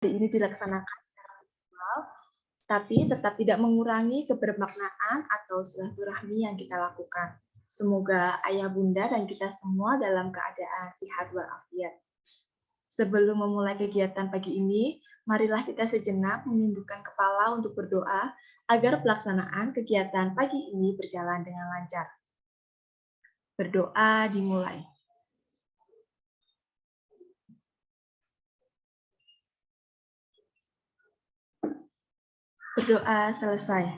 ini dilaksanakan secara virtual, tapi tetap tidak mengurangi kebermaknaan atau silaturahmi yang kita lakukan. Semoga ayah bunda dan kita semua dalam keadaan sehat walafiat. Sebelum memulai kegiatan pagi ini, marilah kita sejenak menundukkan kepala untuk berdoa agar pelaksanaan kegiatan pagi ini berjalan dengan lancar. Berdoa dimulai. Berdoa selesai.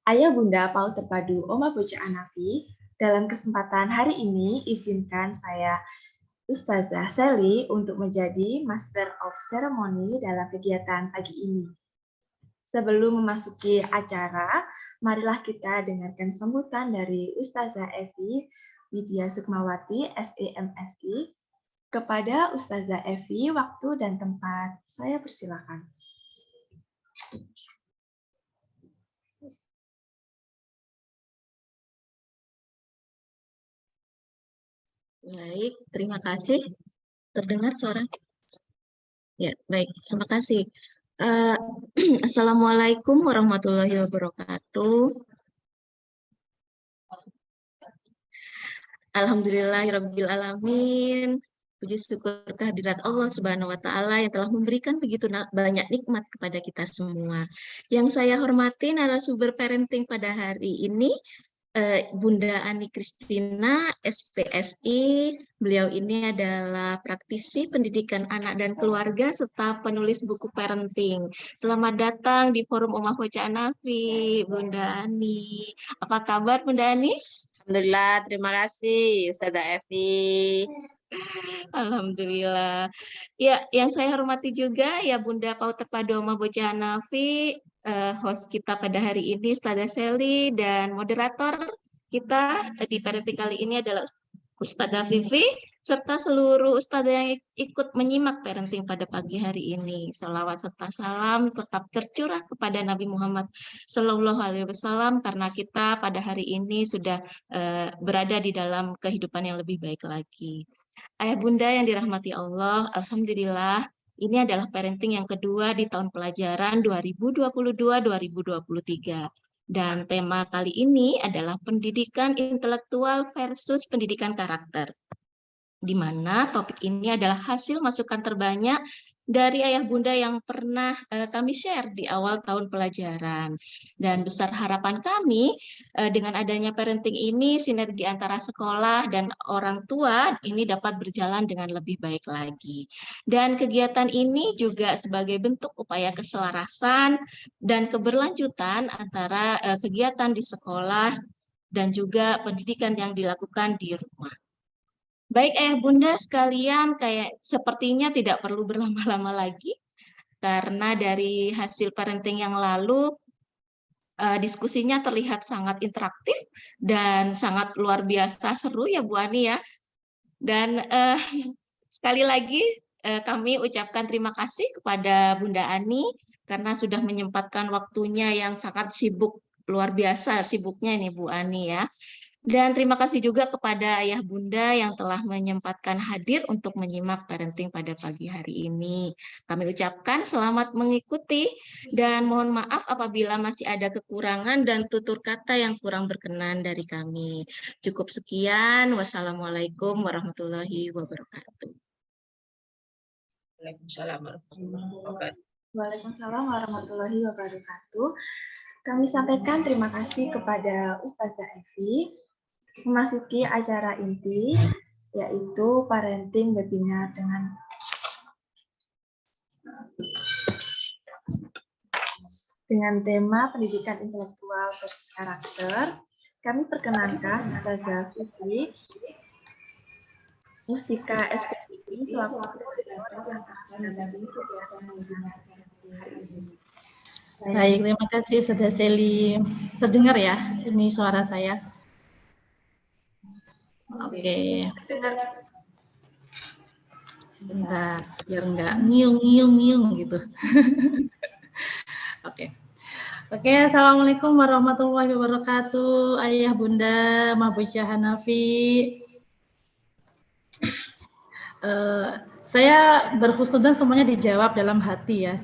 Ayah bunda PAUD terpadu Oma Bocah Hanafi, dalam kesempatan hari ini izinkan saya Ustazah Sally untuk menjadi Master of Ceremony dalam kegiatan pagi ini. Sebelum memasuki acara, marilah kita dengarkan sambutan dari Ustazah Evi Widya Sukmawati, SEMSI. Kepada Ustazah Evi, waktu dan tempat, saya persilakan. Baik, terima kasih. Terdengar suara? Ya, baik. Terima kasih. Assalamualaikum warahmatullahi wabarakatuh. Alhamdulillahirabbil alamin. Puji syukur kehadirat Allah Subhanahu wa taala yang telah memberikan begitu banyak nikmat kepada kita semua. Yang saya hormati narasumber parenting pada hari ini Bunda Ani Kristina, SPSI. Beliau ini adalah praktisi pendidikan anak dan keluarga serta penulis buku parenting. Selamat datang di Forum Omah Bocah Hanafi, Bunda Ani. Apa kabar Bunda Ani? Alhamdulillah, terima kasih Ustazah Evi. Alhamdulillah. Ya, yang saya hormati juga ya Bunda PAUD terpadu Omah Bocah Hanafi, host kita pada hari ini Ustazah Sally, dan moderator kita di parenting kali ini adalah Ustazah Vivi, serta seluruh ustazah yang ikut menyimak parenting pada pagi hari ini. Salawat serta salam tetap tercurah kepada Nabi Muhammad Sallallahu Alaihi Wasallam karena kita pada hari ini sudah berada di dalam kehidupan yang lebih baik lagi. Ayah bunda yang dirahmati Allah, alhamdulillah ini adalah parenting yang kedua di tahun pelajaran 2022-2023. Dan tema kali ini adalah pendidikan intelektual versus pendidikan karakter. Di mana topik ini adalah hasil masukan terbanyak dari ayah bunda yang pernah kami share di awal tahun pelajaran. Dan besar harapan kami dengan adanya parenting ini, sinergi antara sekolah dan orang tua ini dapat berjalan dengan lebih baik lagi. Dan kegiatan ini juga sebagai bentuk upaya keselarasan dan keberlanjutan antara kegiatan di sekolah dan juga pendidikan yang dilakukan di rumah. Baik ayah bunda sekalian, kayak sepertinya tidak perlu berlama-lama lagi karena dari hasil parenting yang lalu diskusinya terlihat sangat interaktif dan sangat luar biasa seru ya Bu Ani ya. Dan sekali lagi kami ucapkan terima kasih kepada Bunda Ani karena sudah menyempatkan waktunya yang sangat sibuk, luar biasa sibuknya ini Bu Ani ya. Dan terima kasih juga kepada ayah bunda yang telah menyempatkan hadir untuk menyimak parenting pada pagi hari ini. Kami ucapkan selamat mengikuti dan mohon maaf apabila masih ada kekurangan dan tutur kata yang kurang berkenan dari kami. Cukup sekian. Wassalamualaikum warahmatullahi wabarakatuh. Waalaikumsalam warahmatullahi wabarakatuh. Waalaikumsalam warahmatullahi wabarakatuh. Kami sampaikan terima kasih kepada Ustazah Evi. Memasuki acara inti, yaitu parenting webinar dengan tema pendidikan intelektual versus karakter. Kami perkenankan Ustazah Vivi Mustika SPSI selaku moderator yang akan mendampingi kegiatan webinar hari ini. Baik, terima kasih Ustazah Sally. Terdengar ya ini suara saya? Oke. Sebentar, biar nggak ngiung gitu. Oke. Assalamualaikum warahmatullahi wabarakatuh. Ayah bunda Omah Bocah Hanafi. Saya berhusnudzon semuanya dijawab dalam hati ya.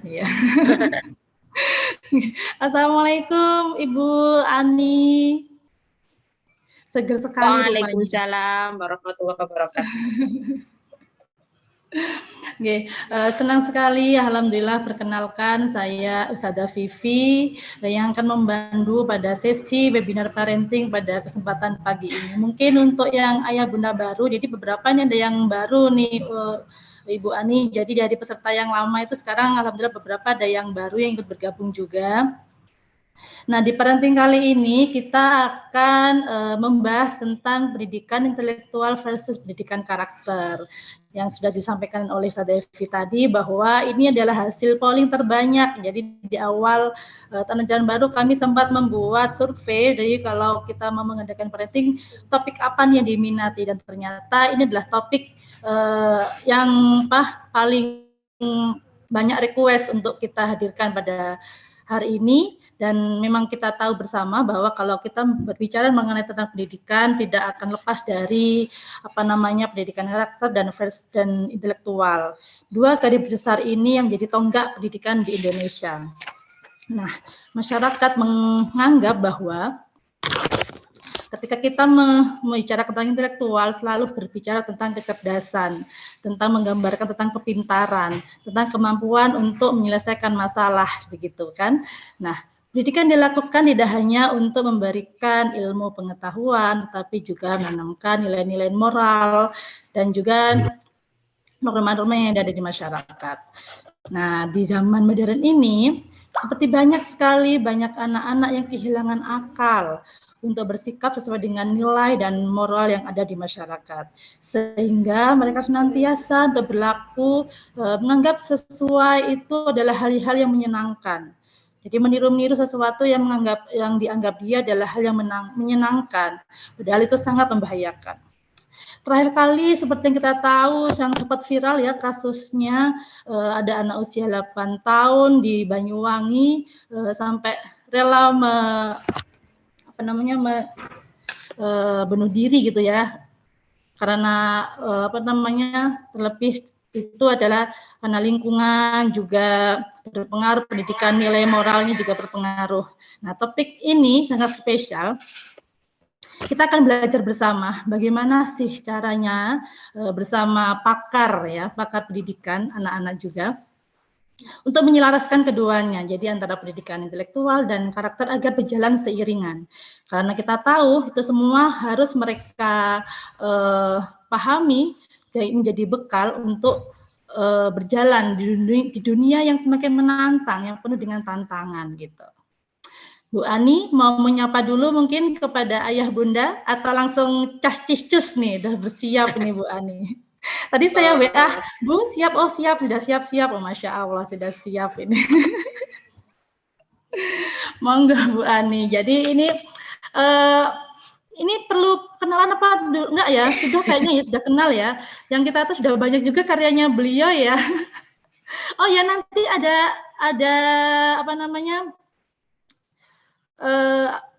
Assalamualaikum Ibu Ani. Seger sekali rupanya. Waalaikumsalam warahmatullahi wabarakatuh. Oke, senang sekali, alhamdulillah perkenalkan saya Ustazah Vivi yang akan membantu pada sesi webinar parenting pada kesempatan pagi ini. Mungkin untuk yang ayah bunda baru, jadi beberapa ini ada yang baru nih Ibu Ani, jadi dari peserta yang lama itu sekarang alhamdulillah beberapa ada yang baru yang ikut bergabung juga. Nah, di parenting kali ini kita akan membahas tentang pendidikan intelektual versus pendidikan karakter. Yang sudah disampaikan oleh Ustazah Evi tadi bahwa ini adalah hasil polling terbanyak. Jadi di awal Tanah Jalan Baru kami sempat membuat survei, jadi kalau kita mau mengadakan parenting, topik apa nih yang diminati, dan ternyata ini adalah topik yang paling banyak request untuk kita hadirkan pada hari ini. Dan memang kita tahu bersama bahwa kalau kita berbicara mengenai tentang pendidikan tidak akan lepas dari pendidikan karakter dan intelektual. Dua garis besar ini yang menjadi tonggak pendidikan di Indonesia. Nah, masyarakat menganggap bahwa ketika kita membicarakan tentang intelektual selalu berbicara tentang kecerdasan, tentang menggambarkan tentang kepintaran, tentang kemampuan untuk menyelesaikan masalah, begitu kan? Nah, pendidikan dilakukan tidak hanya untuk memberikan ilmu pengetahuan, tetapi juga menanamkan nilai-nilai moral dan juga norma-norma yang ada di masyarakat. Nah, di zaman modern ini, seperti banyak anak-anak yang kehilangan akal untuk bersikap sesuai dengan nilai dan moral yang ada di masyarakat. Sehingga mereka senantiasa untuk berlaku menganggap sesuai itu adalah hal-hal yang menyenangkan. Jadi meniru-niru sesuatu yang dianggap dia adalah hal yang menyenangkan, padahal itu sangat membahayakan. Terakhir kali seperti yang kita tahu yang sempat viral ya kasusnya, ada anak usia 8 tahun di Banyuwangi sampai rela bunuh diri gitu ya, karena terlebih itu adalah karena lingkungan juga berpengaruh, pendidikan nilai moralnya juga berpengaruh. Nah, topik ini sangat spesial. Kita akan belajar bersama bagaimana sih caranya bersama pakar pendidikan anak-anak juga untuk menyelaraskan keduanya, jadi antara pendidikan intelektual dan karakter agar berjalan seiringan. Karena kita tahu itu semua harus mereka pahami menjadi bekal untuk berjalan di dunia yang semakin menantang, yang penuh dengan tantangan gitu. Bu Ani mau menyapa dulu mungkin kepada ayah bunda atau langsung cas-cis-cus nih, udah bersiap nih Bu Ani. Tadi saya WA, Bu siap, oh siap, sudah siap-siap, oh Masya Allah sudah siap ini. Monggo Bu Ani, jadi ini perlu kenalan apa enggak ya? Sudah kayaknya ya, sudah kenal ya. Yang kita tuh sudah banyak juga karyanya beliau ya. Oh ya, nanti ada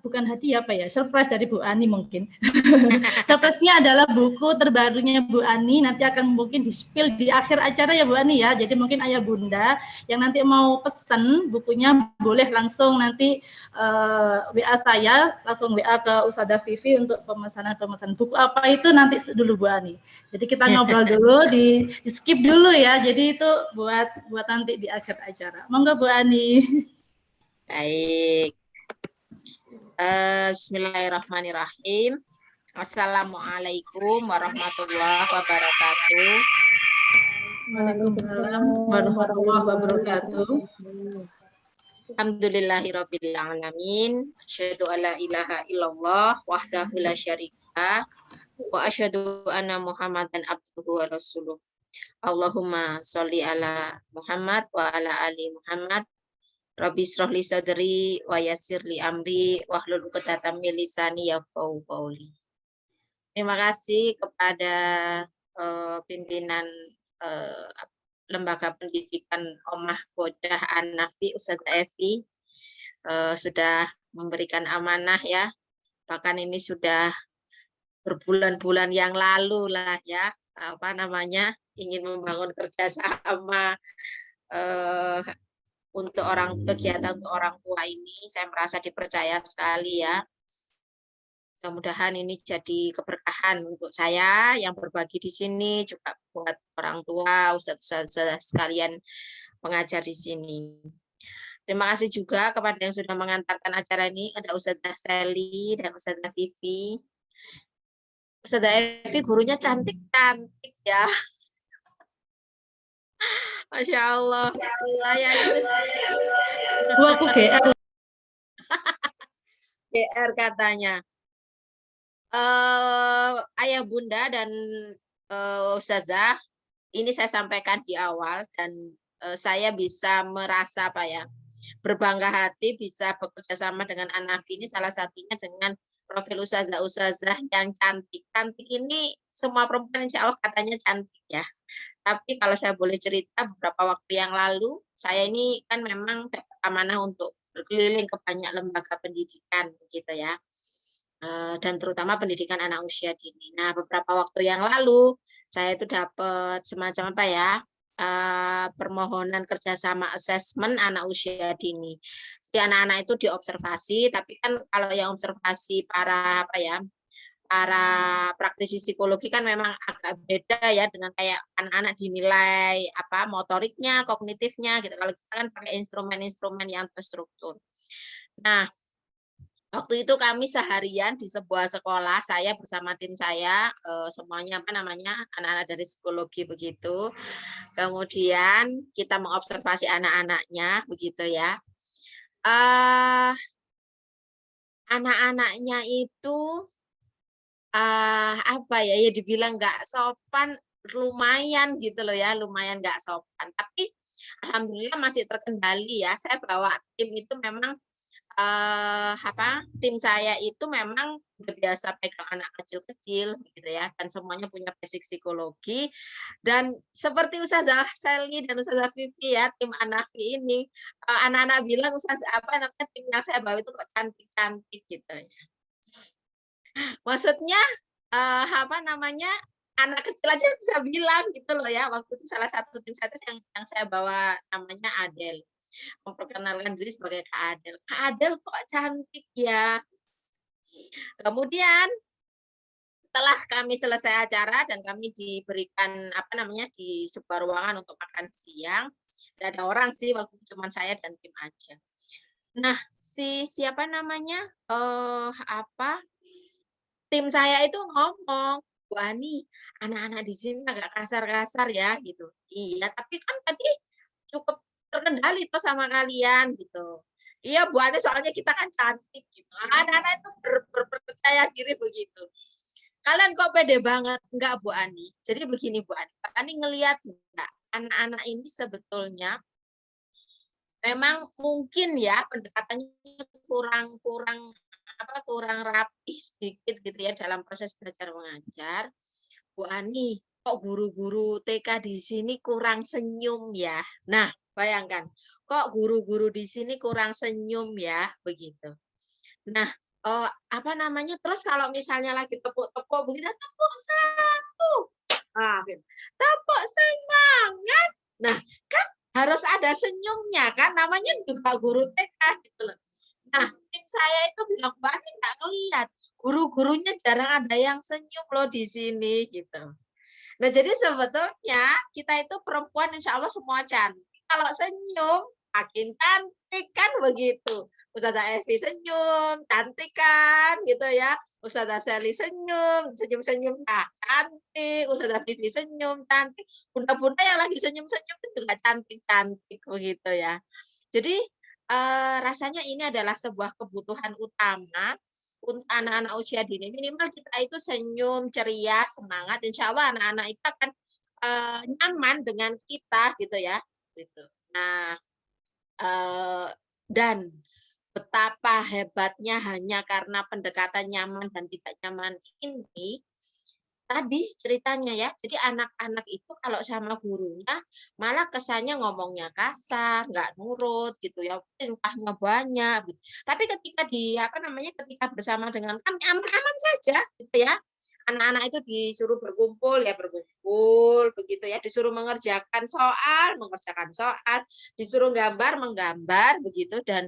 bukan hadiah surprise dari Bu Ani mungkin. Surprise-nya adalah buku terbarunya Bu Ani, nanti akan mungkin di-spill di akhir acara ya Bu Ani ya. Jadi mungkin ayah bunda yang nanti mau pesen bukunya boleh langsung nanti WA saya, langsung WA ke Ustazah Vivi untuk pemesanan buku apa itu nanti dulu Bu Ani. Jadi kita ngobrol dulu, di skip dulu ya. Jadi itu buat nanti di akhir acara. Monggo Bu Ani. Baik. Bismillahirrahmanirrahim. Assalamualaikum warahmatullahi wabarakatuh. Waalaikumsalam warahmatullahi wabarakatuh. Alhamdulillahirabbil alamin. Asyhadu alla ilaha illallah wahdahu la syarika wa asyhadu anna Muhammadan abduhu wa rasuluh. Allahumma sholli ala Muhammad wa ala ali Muhammad. Rabbi shrah li sadri wa yassir li amri wahlul 'uqdatam min lisani yafqahu qawli. Terima kasih kepada pimpinan Lembaga Pendidikan Omah Bocah An-Nafi Ustazah Evi sudah memberikan amanah ya. Bahkan ini sudah berbulan-bulan yang lalu lah ya, ingin membangun kerjasama untuk kegiatan untuk orang tua ini. Saya merasa dipercaya sekali ya. Mudah-mudahan ini jadi keberkahan untuk saya yang berbagi di sini, juga buat orang tua, ustadz-ustadz sekalian pengajar di sini. Terima kasih juga kepada yang sudah mengantarkan acara ini, ada Ustadzah Sally dan Ustadzah Vivi. Ustadzah Evi gurunya cantik-cantik ya. Masya Allah. Saya itu Bu, aku GR. GR katanya. Ayah bunda dan Ustazah, ini saya sampaikan di awal dan saya bisa merasa berbangga hati bisa bekerja sama dengan Anafi ini, salah satunya dengan profil Ustazah yang cantik. Cantik ini semua perempuan insya Allah katanya cantik ya. Tapi kalau saya boleh cerita, beberapa waktu yang lalu saya ini kan memang dapat amanah untuk berkeliling ke banyak lembaga pendidikan gitu ya. Dan terutama pendidikan anak usia dini. Nah, beberapa waktu yang lalu saya itu dapat semacam permohonan kerjasama asesmen anak usia dini. Jadi anak-anak itu diobservasi, tapi kan kalau yang observasi para praktisi psikologi kan memang agak beda ya dengan kayak anak-anak dinilai motoriknya, kognitifnya gitu. Kalau kita kan pakai instrumen-instrumen yang terstruktur. Nah, waktu itu kami seharian di sebuah sekolah, saya bersama tim saya, semuanya anak-anak dari psikologi begitu. Kemudian kita mengobservasi anak-anaknya begitu ya. Anak-anaknya itu ya dibilang nggak sopan, lumayan gitu loh ya, lumayan nggak sopan. Tapi alhamdulillah masih terkendali ya. Saya bawa tim itu memang tim saya itu memang udah biasa pegang anak kecil-kecil gitu ya, dan semuanya punya basic psikologi. Dan seperti Ustazah Sally dan Ustazah Vivi ya, tim Anafi ini, anak-anak bilang tim yang saya bawa itu kok cantik-cantik gitu ya. Maksudnya anak kecil aja bisa bilang gitu loh ya. Waktu itu salah satu tim saya yang saya bawa namanya Adel, memperkenalkan diri sebagai Kak Adel. Kak Adel kok cantik ya. Kemudian setelah kami selesai acara dan kami diberikan di sebuah ruangan untuk makan siang, tidak ada orang sih, waktu itu cuma saya dan tim aja. Nah, tim saya itu ngomong, Bu Ani, anak-anak di sini agak kasar-kasar ya gitu. Iya, tapi kan tadi cukup terkendali tuh sama kalian gitu. Iya Bu Ani, soalnya kita kan cantik gitu. Anak-anak itu berpercaya diri begitu. Kalian kok pede banget? Enggak Bu Ani. Jadi begini Bu Ani ngelihat enggak, anak-anak ini sebetulnya memang mungkin ya pendekatannya kurang rapi sedikit gitu ya dalam proses belajar mengajar. Bu Ani, kok guru-guru TK di sini kurang senyum ya? Nah, bayangkan, kok guru-guru di sini kurang senyum ya, begitu. Nah, terus kalau misalnya lagi tepuk-tepuk begitu, tepuk satu, tepuk semangat. Nah, kan harus ada senyumnya kan, namanya juga guru TK gitu loh. Nah, tim saya itu bilang, Bu Ani nggak ngelihat, guru-gurunya jarang ada yang senyum loh di sini gitu. Nah, jadi sebetulnya kita itu perempuan insya Allah semua cantik. Kalau senyum, makin cantik kan begitu. Ustazah Evi senyum, cantik kan gitu ya. Ustazah Sally senyum, senyum-senyum cantik. Ustazah Vivi senyum, cantik. Bunda-bunda yang lagi senyum-senyum itu juga cantik-cantik begitu ya. Jadi rasanya ini adalah sebuah kebutuhan utama untuk anak-anak usia dini. Minimal kita itu senyum, ceria, semangat. Insya Allah anak-anak itu akan nyaman dengan kita gitu ya. Gitu. Nah, dan betapa hebatnya hanya karena pendekatan nyaman dan tidak nyaman ini, tadi ceritanya ya, jadi anak-anak itu kalau sama gurunya malah kesannya ngomongnya kasar, nggak nurut gitu ya, tingkahnya banyak. Gitu. Tapi ketika ketika bersama dengan kami aman-aman saja gitu ya. Anak-anak itu disuruh berkumpul kumpul begitu ya, disuruh mengerjakan soal, disuruh menggambar begitu. Dan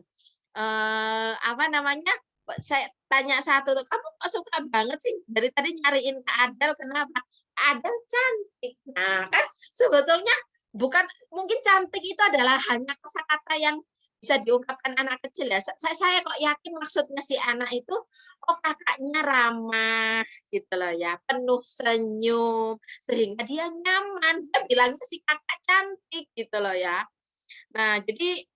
apa namanya, saya tanya satu tuh, kamu kok suka banget sih dari tadi nyariin Kak Adel, kenapa? Adel cantik. Nah kan sebetulnya bukan, mungkin cantik itu adalah hanya kosakata yang bisa diungkapkan anak kecil ya. Saya kok yakin maksudnya si anak itu, oh kakaknya ramah gitu loh ya, penuh senyum, sehingga dia nyaman, dia bilangnya si kakak cantik gitu loh ya. Nah jadi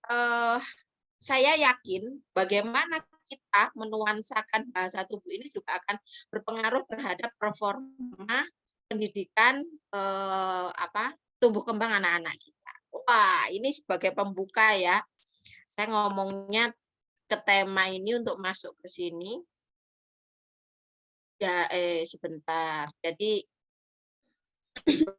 saya yakin bagaimana kita menuansakan bahasa tubuh ini juga akan berpengaruh terhadap performa pendidikan tumbuh kembang anak-anak kita. Wah, ini sebagai pembuka ya. Saya ngomongnya ke tema ini untuk masuk ke sini. Ya, sebentar. Jadi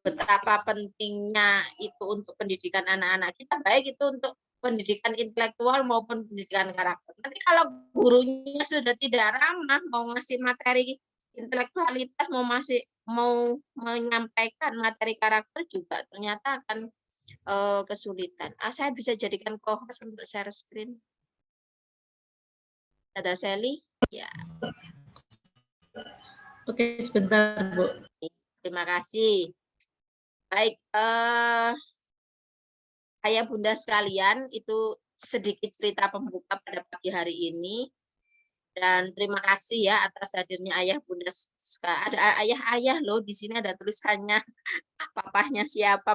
betapa pentingnya itu untuk pendidikan anak-anak kita, baik itu untuk pendidikan intelektual maupun pendidikan karakter. Nanti kalau gurunya sudah tidak ramah, mau ngasih materi intelektualitas, mau menyampaikan materi karakter juga ternyata akan kesulitan. Saya bisa jadikan co-host untuk share screen. Ada Sally? Ya. Oke, sebentar, Bu. Terima kasih. Baik, saya Bunda sekalian, itu sedikit cerita pembuka pada pagi hari ini. Dan terima kasih ya atas hadirnya ayah Bunda. Ada ayah-ayah loh, di sini ada tulisannya papahnya siapa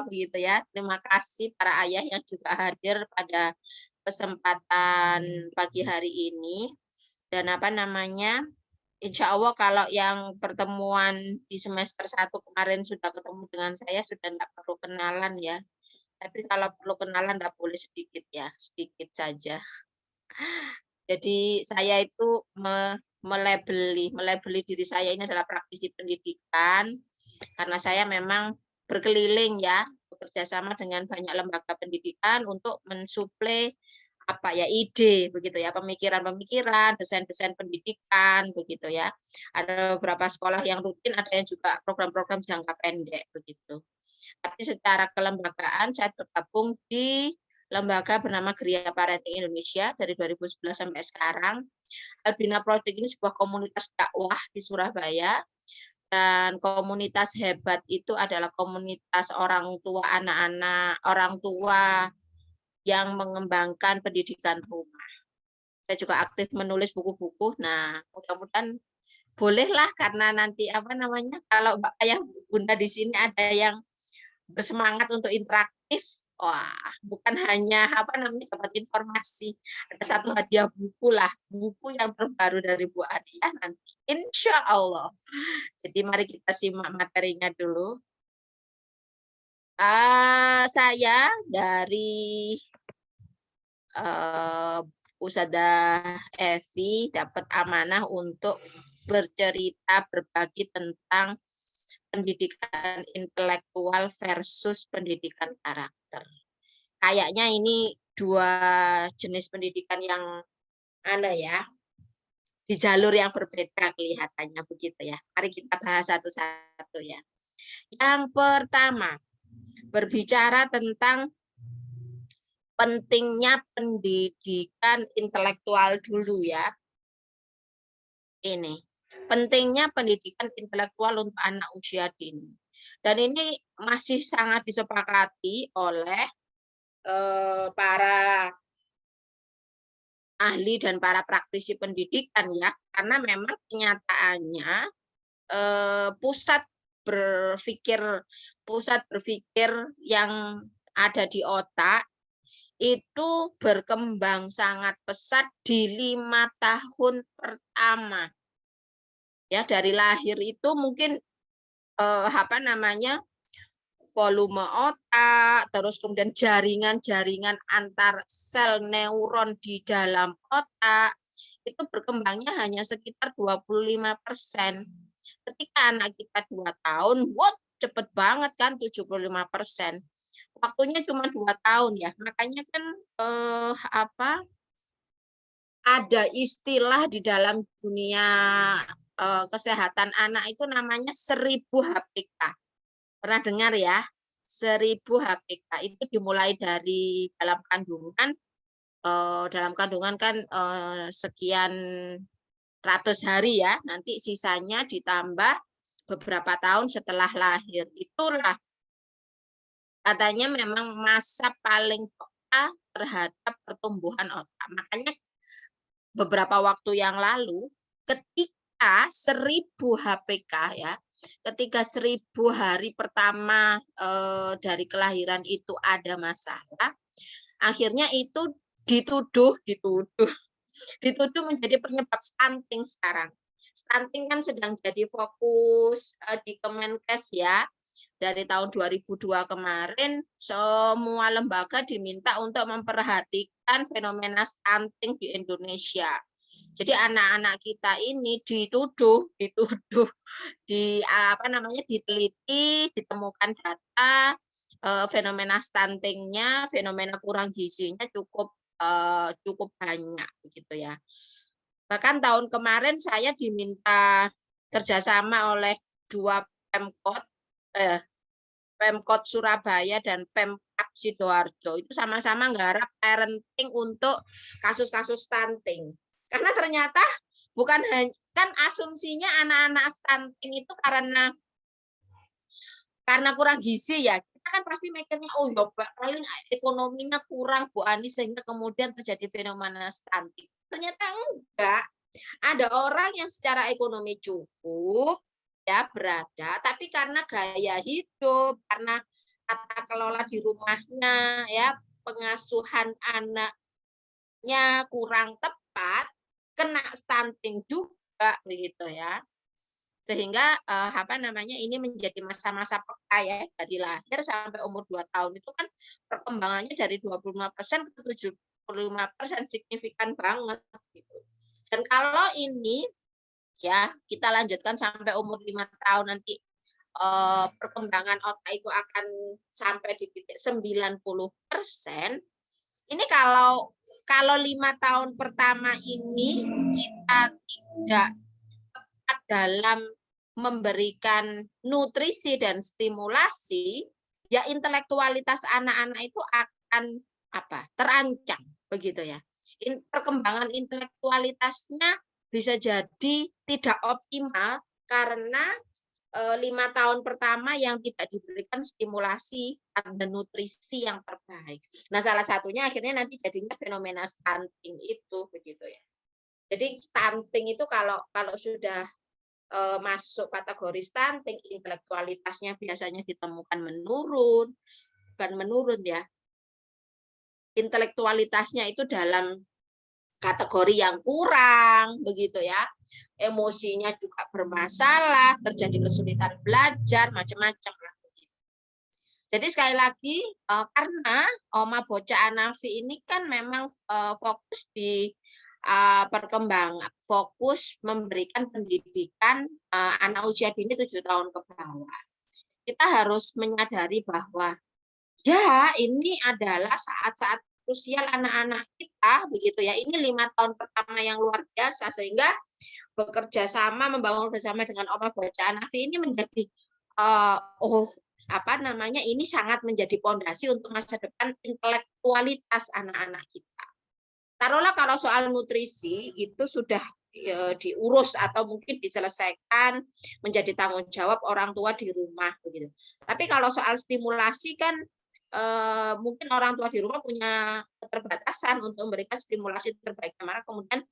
begitu ya. Terima kasih para ayah yang juga hadir pada kesempatan pagi hari ini. Dan apa namanya, insya Allah kalau yang pertemuan di semester 1 kemarin sudah ketemu dengan saya, sudah tidak perlu kenalan ya. Tapi kalau perlu kenalan tidak boleh sedikit ya, sedikit saja. Jadi saya itu melabeli diri saya ini adalah praktisi pendidikan, karena saya memang berkeliling ya, bekerja sama dengan banyak lembaga pendidikan untuk mensuplai ide begitu ya, pemikiran-pemikiran, desain-desain pendidikan begitu ya. Ada beberapa sekolah yang rutin, ada yang juga program-program jangka pendek begitu. Tapi secara kelembagaan saya tergabung di lembaga bernama Geria Parenting Indonesia dari 2011 sampai sekarang. Albina Project ini sebuah komunitas dakwah di Surabaya, dan komunitas hebat itu adalah komunitas orang tua anak-anak, orang tua yang mengembangkan pendidikan rumah. Saya juga aktif menulis buku-buku. Nah, mudah-mudahan bolehlah, karena nanti kalau ayah Bunda di sini ada yang bersemangat untuk interaktif, wah, bukan hanya dapat informasi, ada satu hadiah buku lah, buku yang terbaru dari Bu Adia nanti, insya Allah. Jadi mari kita simak materinya dulu. Saya dari Ustazah Evi dapat amanah untuk bercerita, berbagi tentang pendidikan intelektual versus pendidikan karakter. Kayaknya ini dua jenis pendidikan yang di jalur yang berbeda kelihatannya begitu ya. Mari kita bahas satu-satu ya. Yang pertama, berbicara tentang pentingnya pendidikan intelektual dulu ya. Ini pentingnya pendidikan intelektual untuk anak usia dini. Dan ini masih sangat disepakati oleh para ahli dan para praktisi pendidikan ya, karena memang kenyataannya pusat berpikir yang ada di otak itu berkembang sangat pesat di 5 tahun pertama. Ya, dari lahir itu mungkin volume otak, terus kemudian jaringan-jaringan antar sel neuron di dalam otak itu berkembangnya hanya sekitar 25%. Ketika anak kita 2 tahun, cepet banget kan 75%. Waktunya cuma 2 tahun ya. Makanya kan ada istilah di dalam dunia kesehatan anak itu namanya 1000 HPK. Pernah dengar ya? 1000 HPK itu dimulai dari dalam kandungan. Dalam kandungan kan sekian ratus hari ya. Nanti sisanya ditambah beberapa tahun setelah lahir. Itulah katanya memang masa paling peka terhadap pertumbuhan otak. Makanya beberapa waktu yang lalu ketika 1000 HPK ya, ketika 1000 hari pertama dari kelahiran itu ada masalah, akhirnya itu dituduh menjadi penyebab stunting sekarang. Stunting kan sedang jadi fokus di Kemenkes ya. Dari tahun 2002 kemarin, semua lembaga diminta untuk memperhatikan fenomena stunting di Indonesia. Jadi anak-anak kita ini dituduh diteliti, ditemukan data fenomena stuntingnya, fenomena kurang gizinya cukup banyak begitu ya. Bahkan tahun kemarin saya diminta kerjasama oleh 2 Pemkot Surabaya dan Pemkab Sidoarjo itu sama-sama nggarap parenting untuk kasus-kasus stunting. Karena ternyata bukan hanya kan asumsinya anak-anak stunting itu karena kurang gizi ya. Kita kan pasti mikirnya oh ya paling ekonominya kurang Bu Ani sehingga kemudian terjadi fenomena stunting. Ternyata enggak. Ada orang yang secara ekonomi cukup ya berada, tapi karena gaya hidup, karena tata kelola di rumahnya, ya pengasuhan anaknya kurang tepat, kena stunting juga begitu ya. Sehingga ini menjadi masa-masa peka ya dari lahir sampai umur 2 tahun itu kan perkembangannya dari 25% ke 75% signifikan banget gitu. Dan kalau ini ya kita lanjutkan sampai umur 5 tahun nanti perkembangan otak itu akan sampai di titik 90%. Ini kalau 5 tahun pertama ini kita tidak tepat dalam memberikan nutrisi dan stimulasi, ya intelektualitas anak-anak itu akan terancam begitu ya. Perkembangan intelektualitasnya bisa jadi tidak optimal karena 5 tahun pertama yang tidak diberikan stimulasi dan nutrisi yang terbaik. Nah, salah satunya akhirnya nanti jadinya fenomena stunting itu begitu ya. Jadi stunting itu kalau sudah masuk kategori stunting, intelektualitasnya biasanya ditemukan menurun, bukan menurun ya. Intelektualitasnya itu dalam kategori yang kurang begitu ya, emosinya juga bermasalah, terjadi kesulitan belajar macam-macam lah begitu. Jadi sekali lagi karena Oma Bocah Anafi ini kan memang fokus di perkembangan, fokus memberikan pendidikan anak usia dini 7 tahun ke bawah. Kita harus menyadari bahwa ya ini adalah saat-saat krusial anak-anak kita begitu ya. Ini 5 tahun pertama yang luar biasa sehingga bekerja sama membangun bersama dengan Oma Bocah Anafi ini menjadi ini sangat menjadi pondasi untuk masa depan intelektualitas anak-anak kita. Taruhlah kalau soal nutrisi itu sudah diurus atau mungkin diselesaikan menjadi tanggung jawab orang tua di rumah begitu. Tapi kalau soal stimulasi kan mungkin orang tua di rumah punya keterbatasan untuk memberikan stimulasi terbaik. Maka kemudian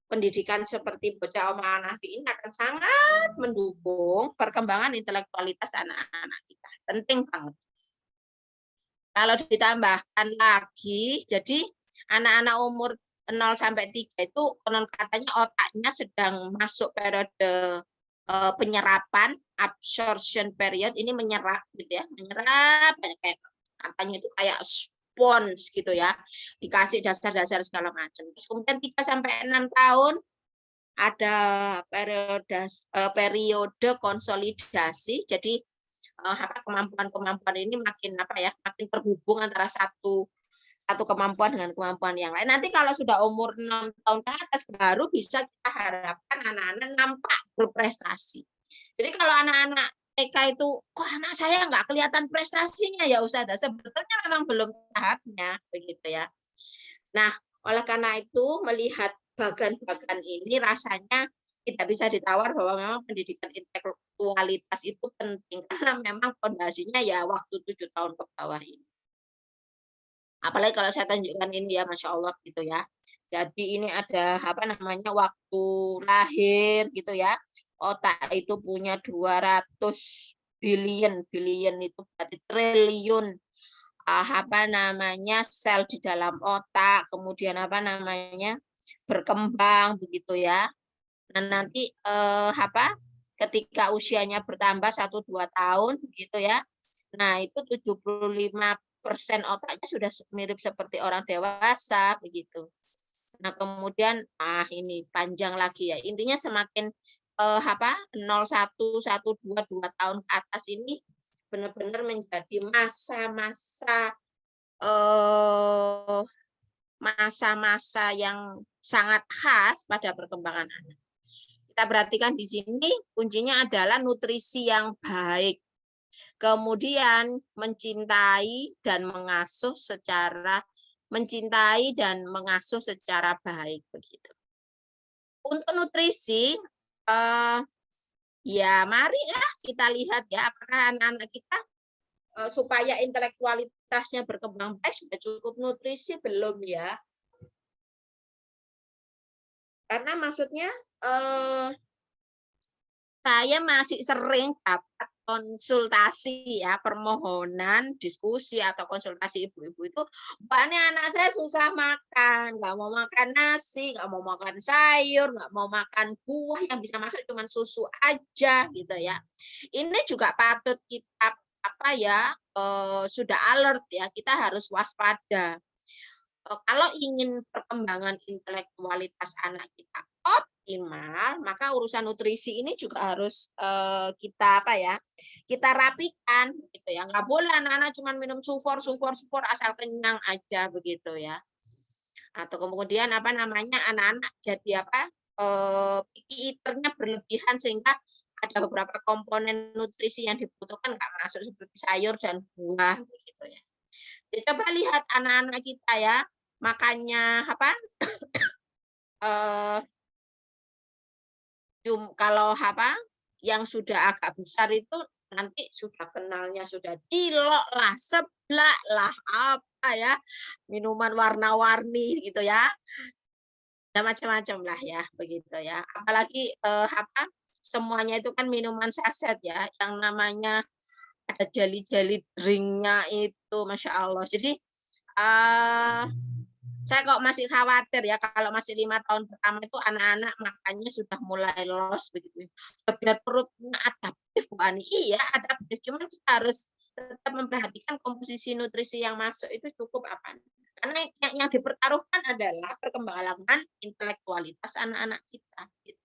pendidikan seperti Bocah Oma Anafi ini akan sangat mendukung perkembangan intelektualitas anak-anak kita. Penting banget. Kalau ditambahkan lagi, jadi anak-anak umur 0 sampai 3 itu konon katanya otaknya sedang masuk periode penyerapan, absorption period, ini menyerap gitu ya, menyerap kayak katanya itu kayak spons gitu ya, dikasih dasar-dasar segala macam. Terus kemudian 3 sampai 6 tahun ada periode konsolidasi. Jadi kemampuan-kemampuan ini makin makin terhubung antara satu satu kemampuan dengan kemampuan yang lain. Nanti kalau sudah umur 6 tahun ke atas baru bisa kita harapkan anak-anak nampak berprestasi. Jadi kalau anak-anak TK itu, kok anak saya nggak kelihatan prestasinya ya Ustazah, sebetulnya memang belum tahapnya begitu ya. Nah, oleh karena itu melihat bagan-bagan ini rasanya tidak bisa ditawar bahwa memang pendidikan intelektualitas itu penting karena memang fondasinya ya waktu 7 tahun ke bawah ini. Apalagi kalau saya tunjukkan ini ya, Masya Allah gitu ya. Jadi ini ada apa namanya waktu lahir gitu ya. Otak itu punya 200 billion, billion itu berarti triliun apa namanya sel di dalam otak, kemudian apa namanya berkembang begitu ya. Nah, nanti apa ketika usianya bertambah 1-2 tahun begitu ya. Nah, itu 75% otaknya sudah mirip seperti orang dewasa begitu. Nah, kemudian ini panjang lagi ya. Intinya semakin apa 01, 1, 2 tahun ke atas ini benar-benar menjadi masa-masa masa-masa yang sangat khas pada perkembangan anak. Kita perhatikan di sini kuncinya adalah nutrisi yang baik. Kemudian mencintai dan mengasuh secara baik begitu. Untuk nutrisi ya marilah kita lihat ya apakah anak-anak kita supaya intelektualitasnya berkembang baik sudah cukup nutrisi belum ya? Karena maksudnya saya masih sering dapat konsultasi ya, permohonan, diskusi atau konsultasi ibu-ibu itu, Mbak ini anak saya susah makan, nggak mau makan nasi, nggak mau makan sayur, nggak mau makan buah, yang bisa masuk cuma susu aja gitu ya. Ini juga patut kita apa ya sudah alert ya, kita harus waspada. Kalau ingin perkembangan intelektualitas anak kita optimal, maka urusan nutrisi ini juga harus kita apa ya? Kita rapikan gitu ya. Nggak boleh anak-anak cuma minum sufor asal kenyang aja begitu ya. Atau kemudian apa namanya anak-anak jadi apa? Picky eater-nya berlebihan sehingga ada beberapa komponen nutrisi yang dibutuhkan nggak masuk seperti sayur dan buah begitu ya. Jadi coba lihat anak-anak kita ya, makannya apa? Kalau apa yang sudah agak besar itu nanti sudah kenalnya sudah cilok lah, seblak lah, apa ya, minuman warna-warni gitu ya. Dan macam-macam lah ya, begitu ya. Apalagi apa? Semuanya itu kan minuman saset ya, yang namanya ada jeli-jeli drinknya itu, Masya Allah. Jadi saya kok masih khawatir ya kalau masih 5 tahun pertama itu anak-anak makannya sudah mulai lolos begitu. Biar perutnya adaptif, Bu Ani. Iya, adaptif. Cuman kita harus tetap memperhatikan komposisi nutrisi yang masuk itu cukup apa. Karena yang dipertaruhkan adalah perkembangan intelektualitas anak-anak kita. Gitu.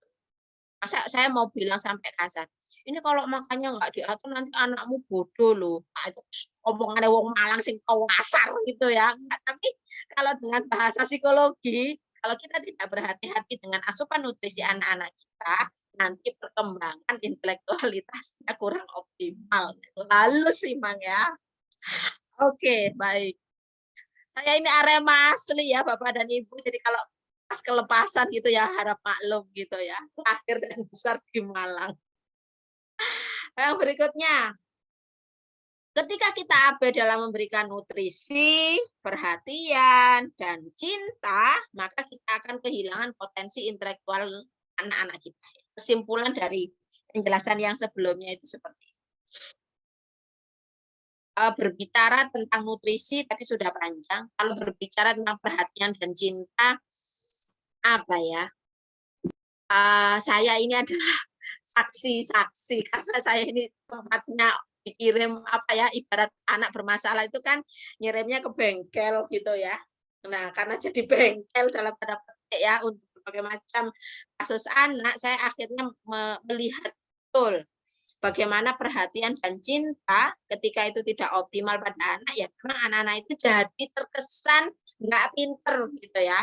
Masa saya mau bilang sampai kasar, ini kalau makannya nggak diatur nanti anakmu bodoh loh. Nah, itu omongannya wong Malang sing kasar gitu ya. Enggak, tapi kalau dengan bahasa psikologi, kalau kita tidak berhati-hati dengan asupan nutrisi anak-anak kita, nanti perkembangan intelektualitasnya kurang optimal. Halus sih, Mang ya. Oke, baik. Saya ini Arema asli ya, Bapak dan Ibu. Jadi kalau pas kelepasan gitu ya harap maklum gitu ya, lahir dan besar di Malang. Yang berikutnya, ketika kita abai dalam memberikan nutrisi, perhatian, dan cinta, maka kita akan kehilangan potensi intelektual anak-anak kita. Kesimpulan dari penjelasan yang sebelumnya itu seperti itu. Berbicara tentang nutrisi tadi sudah panjang. Kalau berbicara tentang perhatian dan cinta, apa ya? Saya ini adalah saksi-saksi karena saya ini tempatnya dikirim apa ya ibarat anak bermasalah itu kan ngirimnya ke bengkel gitu ya. Nah, karena jadi bengkel dalam tanda petik ya untuk berbagai macam kasus anak, saya akhirnya melihat betul bagaimana perhatian dan cinta ketika itu tidak optimal pada anak, ya memang anak-anak itu jadi terkesan nggak pinter gitu ya.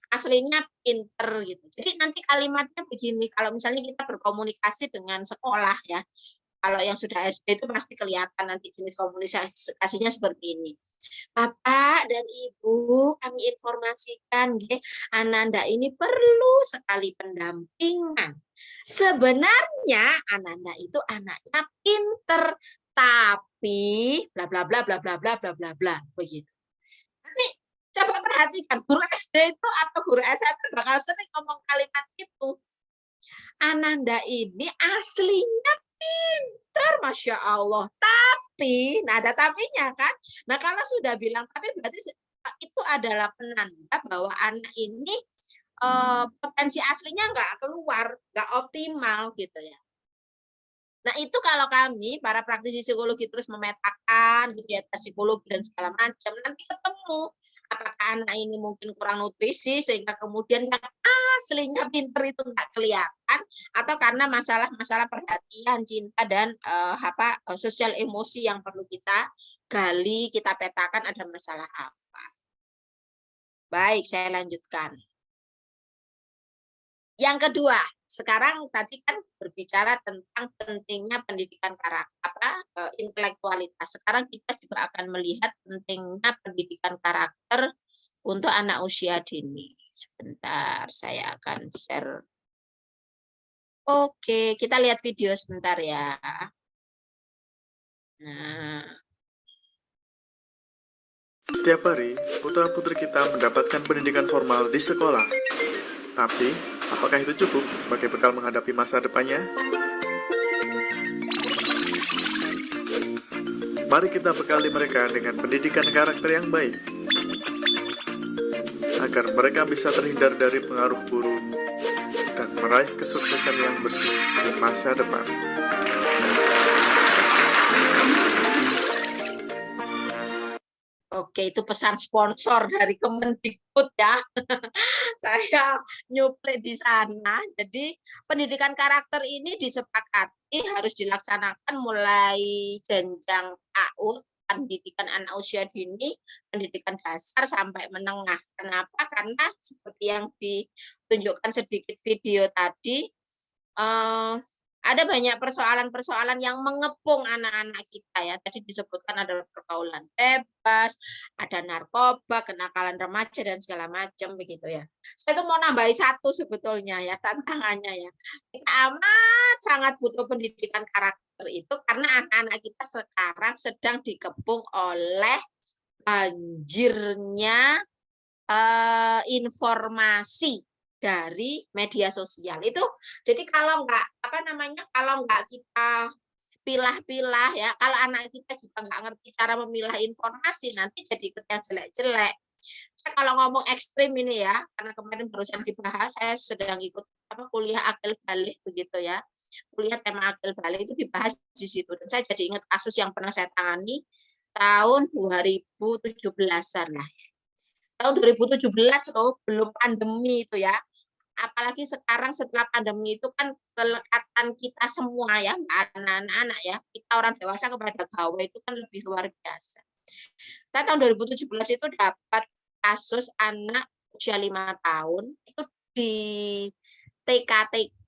Aslinya pinter gitu. Jadi nanti kalimatnya begini, kalau misalnya kita berkomunikasi dengan sekolah ya, kalau yang sudah SD itu pasti kelihatan nanti jenis komunikasinya seperti ini. Bapak dan Ibu, kami informasikan, Ananda ini perlu sekali pendampingan. Sebenarnya Ananda itu anaknya pinter, tapi bla bla bla bla bla bla bla bla bla begitu. Tapi coba perhatikan, guru SD itu atau guru SMP bakal sering ngomong kalimat itu. Ananda ini aslinya pinter, Masya Allah. Tapi, nah ada tapinya kan. Nah kalau sudah bilang tapi berarti itu adalah penanda bahwa anak ini potensi aslinya nggak keluar, nggak optimal gitu ya. Nah itu kalau kami, para praktisi psikologi terus memetakan gitu ya, tes psikologi dan segala macam, nanti ketemu apakah anak ini mungkin kurang nutrisi sehingga kemudian yang aslinya pinter itu nggak kelihatan, atau karena masalah-masalah perhatian, cinta dan sosial emosi yang perlu kita gali, kita petakan ada masalah apa. Baik, saya lanjutkan. Yang kedua, sekarang tadi kan berbicara tentang pentingnya pendidikan karakter, intelektualitas. Sekarang kita juga akan melihat pentingnya pendidikan karakter untuk anak usia dini. Sebentar, saya akan share. Oke, kita lihat video sebentar ya. Nah, setiap hari, putra-putri kita mendapatkan pendidikan formal di sekolah. Tapi, apakah itu cukup sebagai bekal menghadapi masa depannya? Mari kita bekali mereka dengan pendidikan karakter yang baik, agar mereka bisa terhindar dari pengaruh buruk dan meraih kesuksesan yang bersih di masa depan. oke, itu pesan sponsor dari Kemendikbud ya. Saya nyuplik di sana. Jadi pendidikan karakter ini disepakati harus dilaksanakan mulai jenjang PAUD, pendidikan anak usia dini, pendidikan dasar sampai menengah. Kenapa? Karena seperti yang ditunjukkan sedikit video tadi, ada banyak persoalan-persoalan yang mengepung anak-anak kita ya. Tadi disebutkan ada pergaulan bebas, ada narkoba, kenakalan remaja dan segala macam begitu ya. Saya tuh mau nambahi satu sebetulnya ya tantangannya ya. Kita amat sangat butuh pendidikan karakter itu karena anak-anak kita sekarang sedang dikepung oleh banjirnya informasi dari media sosial itu. Jadi kalau nggak kita pilah-pilah ya, kalau anak kita juga nggak ngerti cara memilah informasi, nanti jadi ikut yang jelek-jelek. Saya kalau ngomong ekstrim ini ya, karena kemarin barusan dibahas, saya sedang ikut kuliah akil balik begitu ya. Kuliah tema akil balik itu dibahas di situ. Dan saya jadi ingat kasus yang pernah saya tangani tahun 2017-an lah. Tahun 2017 loh, belum pandemi itu ya. Apalagi sekarang setelah pandemi itu kan kelekatan kita semua ya, anak-anak ya, kita orang dewasa kepada gawe itu kan lebih luar biasa. Saya tahun 2017 itu dapat kasus anak usia 5 tahun itu di TK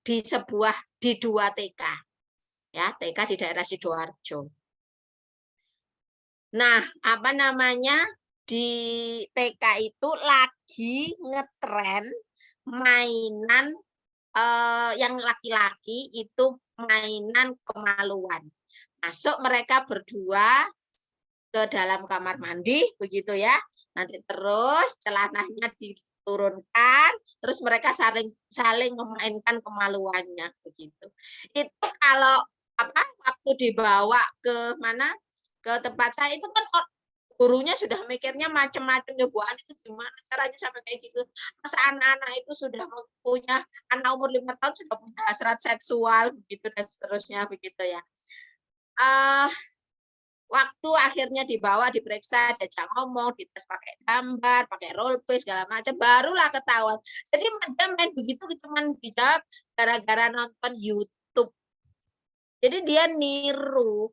di 2 TK. Ya, TK di daerah Sidoarjo. Nah, di TK itu lagi ngetren mainan yang laki-laki itu mainan kemaluan. Masuk mereka berdua ke dalam kamar mandi begitu ya. Nanti terus celananya diturunkan, terus mereka saling memainkan kemaluannya begitu. Itu kalau waktu dibawa ke mana? Ke tempat saya itu kan gurunya sudah mikirnya macam-macam ya, Bu Ani itu gimana caranya sampai kayak gitu. Masa anak-anak itu sudah punya, anak umur 5 tahun sudah punya hasrat seksual begitu dan seterusnya begitu ya. Waktu akhirnya dibawa, diperiksa, diajak ngomong, dites pakai gambar, pakai role play segala macam, barulah ketahuan. Jadi dia main begitu cuma dijawab gara-gara nonton YouTube. Jadi dia niru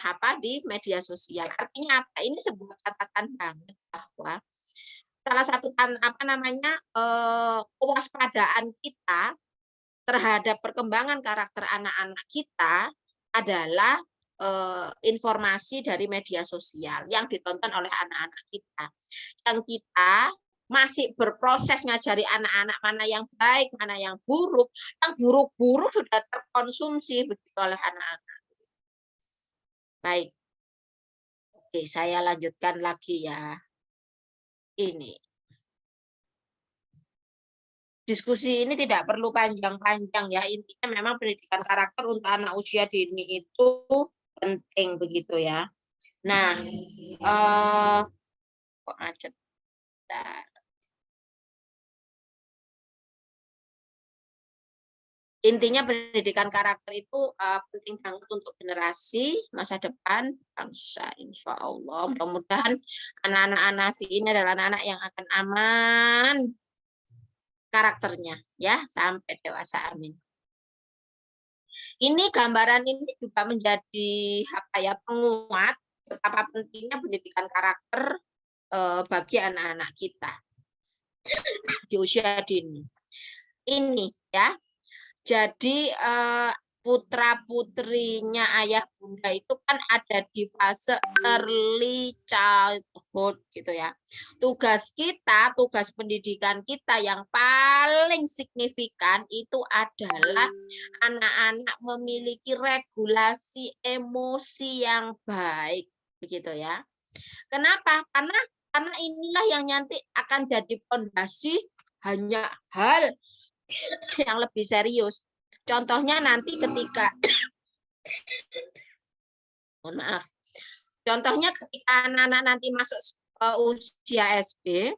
apa di media sosial. Artinya apa? Ini sebuah catatan banget bahwa salah satu kewaspadaan kita terhadap perkembangan karakter anak-anak kita adalah informasi dari media sosial yang ditonton oleh anak-anak kita. Yang kita masih berproses ngajari anak-anak mana yang baik, mana yang buruk. Yang buruk-buruk sudah terkonsumsi begitu oleh anak-anak. Baik. Oke, saya lanjutkan lagi ya. Ini. Diskusi ini tidak perlu panjang-panjang ya. Intinya memang pendidikan karakter untuk anak usia dini itu penting begitu ya. Nah, kok macet? Bentar. Intinya pendidikan karakter itu penting banget untuk generasi masa depan bangsa. Insya Allah, mudah-mudahan anak-anak Anafi ini adalah anak-anak yang akan aman karakternya ya sampai dewasa. Amin. Ini gambaran ini juga menjadi penguat betapa pentingnya pendidikan karakter bagi anak-anak kita di usia dini. Ini ya. Jadi putra-putrinya ayah bunda itu kan ada di fase early childhood gitu ya. Tugas pendidikan kita yang paling signifikan itu adalah anak-anak memiliki regulasi emosi yang baik begitu ya. Kenapa? Karena inilah yang nanti akan jadi fondasi hanya hal yang lebih serius. Contohnya nanti ketika mohon maaf. Contohnya ketika anak-anak nanti masuk usia SD,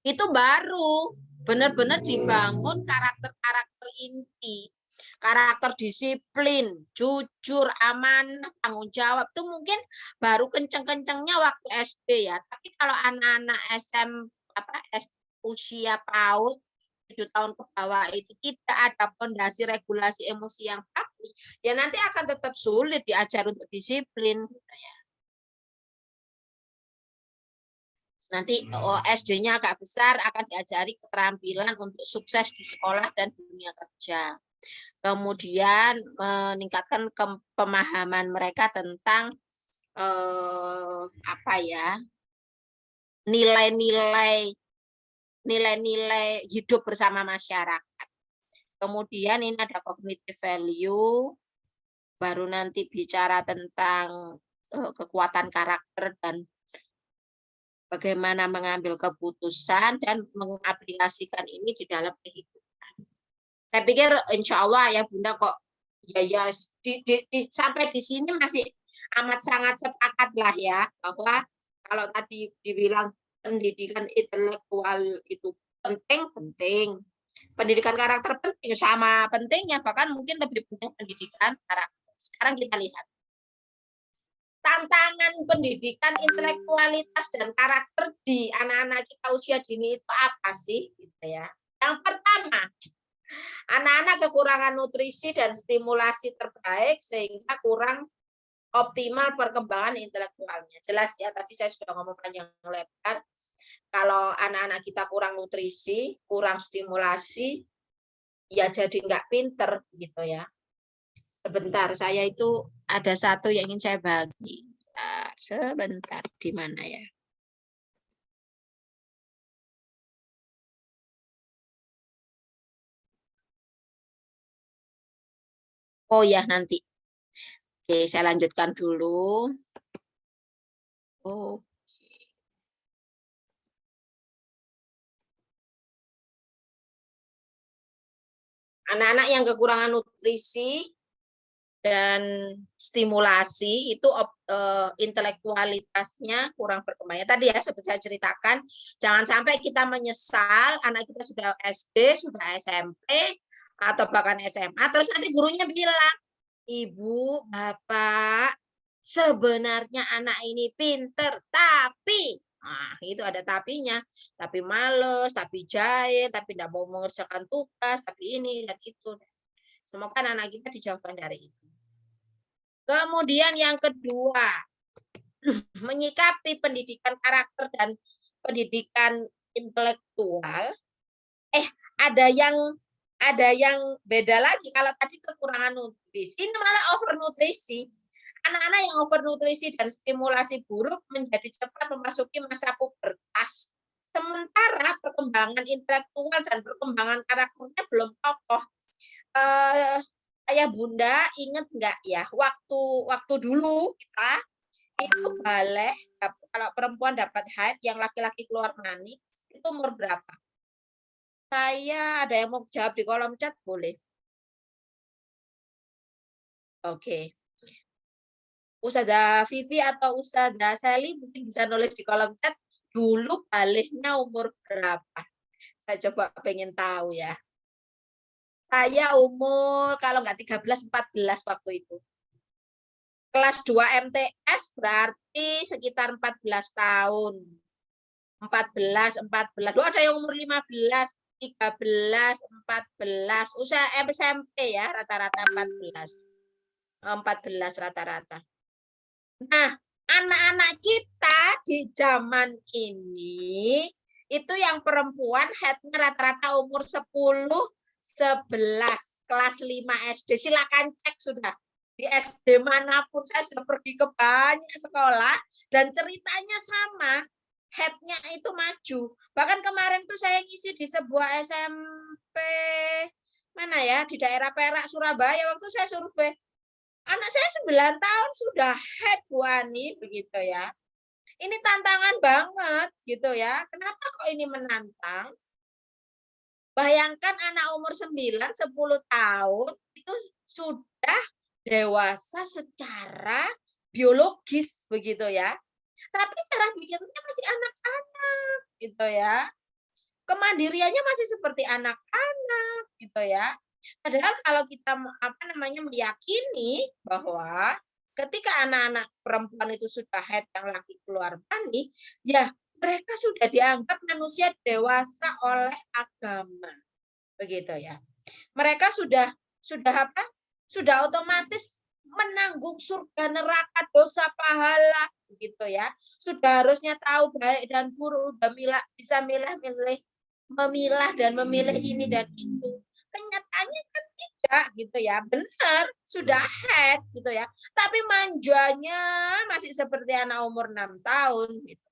itu baru benar-benar dibangun karakter-karakter inti. Karakter disiplin, jujur, amanah, tanggung jawab itu mungkin baru kenceng-kencengnya waktu SD ya. Tapi kalau anak-anak usia PAUD 7 tahun ke bawah itu tidak ada fondasi regulasi emosi yang bagus, ya nanti akan tetap sulit diajar untuk disiplin. Nanti SD-nya agak besar akan diajari keterampilan untuk sukses di sekolah dan dunia kerja. Kemudian meningkatkan pemahaman mereka tentang nilai-nilai hidup bersama masyarakat. Kemudian ini ada cognitive value, baru nanti bicara tentang kekuatan karakter dan bagaimana mengambil keputusan dan mengaplikasikan ini di dalam kehidupan. Saya pikir insya Allah ya Bunda kok ya sampai di sini masih amat sangat sepakat lah ya bahwa kalau tadi dibilang pendidikan intelektual itu penting. Pendidikan karakter penting, sama pentingnya, bahkan mungkin lebih penting pendidikan karakter. Sekarang kita lihat. Tantangan pendidikan intelektualitas dan karakter di anak-anak kita usia dini itu apa sih? Gitu ya. Yang pertama, anak-anak kekurangan nutrisi dan stimulasi terbaik sehingga kurang optimal perkembangan intelektualnya. Jelas ya, tadi saya sudah ngomong panjang lebar. Kalau anak-anak kita kurang nutrisi, kurang stimulasi, ya jadi nggak pinter gitu ya. Sebentar, saya itu ada satu yang ingin saya bagi. Sebentar, di mana ya? Oh ya, nanti. Oke, saya lanjutkan dulu. Oh. Anak-anak yang kekurangan nutrisi dan stimulasi itu intelektualitasnya kurang berkembang. Tadi ya seperti saya ceritakan, jangan sampai kita menyesal anak kita sudah SD, sudah SMP, atau bahkan SMA, terus nanti gurunya bilang, Ibu, Bapak, sebenarnya anak ini pinter, tapi itu ada tapinya, tapi males, tapi jahil, tapi tidak mau mengerjakan tugas, tapi ini dan itu. Semoga anak kita dijauhkan dari itu. Kemudian yang kedua, menyikapi pendidikan karakter dan pendidikan intelektual. Ada yang beda lagi. Kalau tadi kekurangan nutrisi, ini malah overnutrisi. Anak-anak yang overnutrisi dan stimulasi buruk menjadi cepat memasuki masa pubertas. Sementara perkembangan intelektual dan perkembangan karakternya belum kokoh. Ayah bunda ingat nggak ya, waktu dulu kita itu boleh kalau perempuan dapat haid, yang laki-laki keluar mani, itu umur berapa? Saya ada yang mau jawab di kolom chat boleh? Oke. Ustazah Vivi atau Ustazah Sally mungkin bisa nulis di kolom chat dulu baliknya umur berapa. Saya coba pengen tahu ya. Saya umur kalau nggak 13-14 waktu itu. Kelas 2 MTS berarti sekitar 14 tahun. 14. Lu ada yang umur 15. 13, 14, usia SMP ya, rata-rata 14 rata-rata. Nah, anak-anak kita di zaman ini, itu yang perempuan headnya rata-rata umur 10, 11, kelas 5 SD. Silakan cek sudah. Di SD manapun, saya sudah pergi ke banyak sekolah, dan ceritanya sama. Headnya itu maju. Bahkan kemarin tuh saya ngisi di sebuah SMP mana ya, di daerah Perak, Surabaya, waktu saya survei. Anak saya 9 tahun sudah head, Bu Ani, begitu ya. Ini tantangan banget gitu ya. Kenapa kok ini menantang? Bayangkan anak umur 9, 10 tahun itu sudah dewasa secara biologis begitu ya. Tapi cara pikirnya masih anak-anak gitu ya. Kemandiriannya masih seperti anak-anak gitu ya. Padahal kalau kita meyakini bahwa ketika anak-anak perempuan itu sudah head, yang laki keluar mani, ya mereka sudah dianggap manusia dewasa oleh agama. Begitu ya. Mereka sudah otomatis menanggung surga neraka dosa pahala gitu ya. Sudah harusnya tahu baik dan buruk, udah bisa memilah dan memilih ini dan itu. Kenyataannya kan tidak gitu ya. Benar, sudah head gitu ya. Tapi manjanya masih seperti anak umur 6 tahun gitu.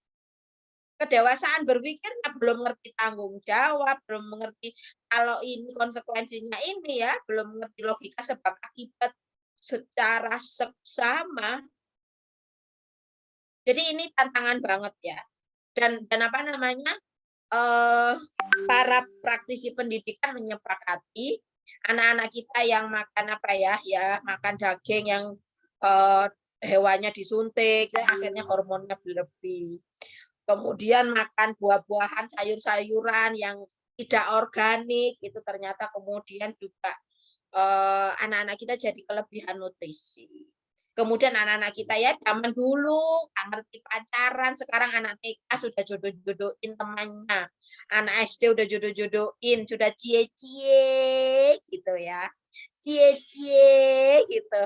Kedewasaan berpikirnya belum mengerti tanggung jawab, belum mengerti kalau ini konsekuensinya ini ya, belum mengerti logika sebab akibat secara seksama. Jadi ini tantangan banget ya. Dan para praktisi pendidikan menyepakati anak-anak kita yang makan makan daging yang hewannya disuntik, akhirnya hormonnya berlebih. Kemudian makan buah-buahan, sayur-sayuran yang tidak organik, itu ternyata kemudian juga anak-anak kita jadi kelebihan nutrisi. Kemudian anak-anak kita ya zaman dulu nggak ngerti pacaran, sekarang anak TK sudah jodoh-jodohin temannya, anak SD udah jodoh-jodohin, sudah cie-cie gitu ya, cie-cie gitu.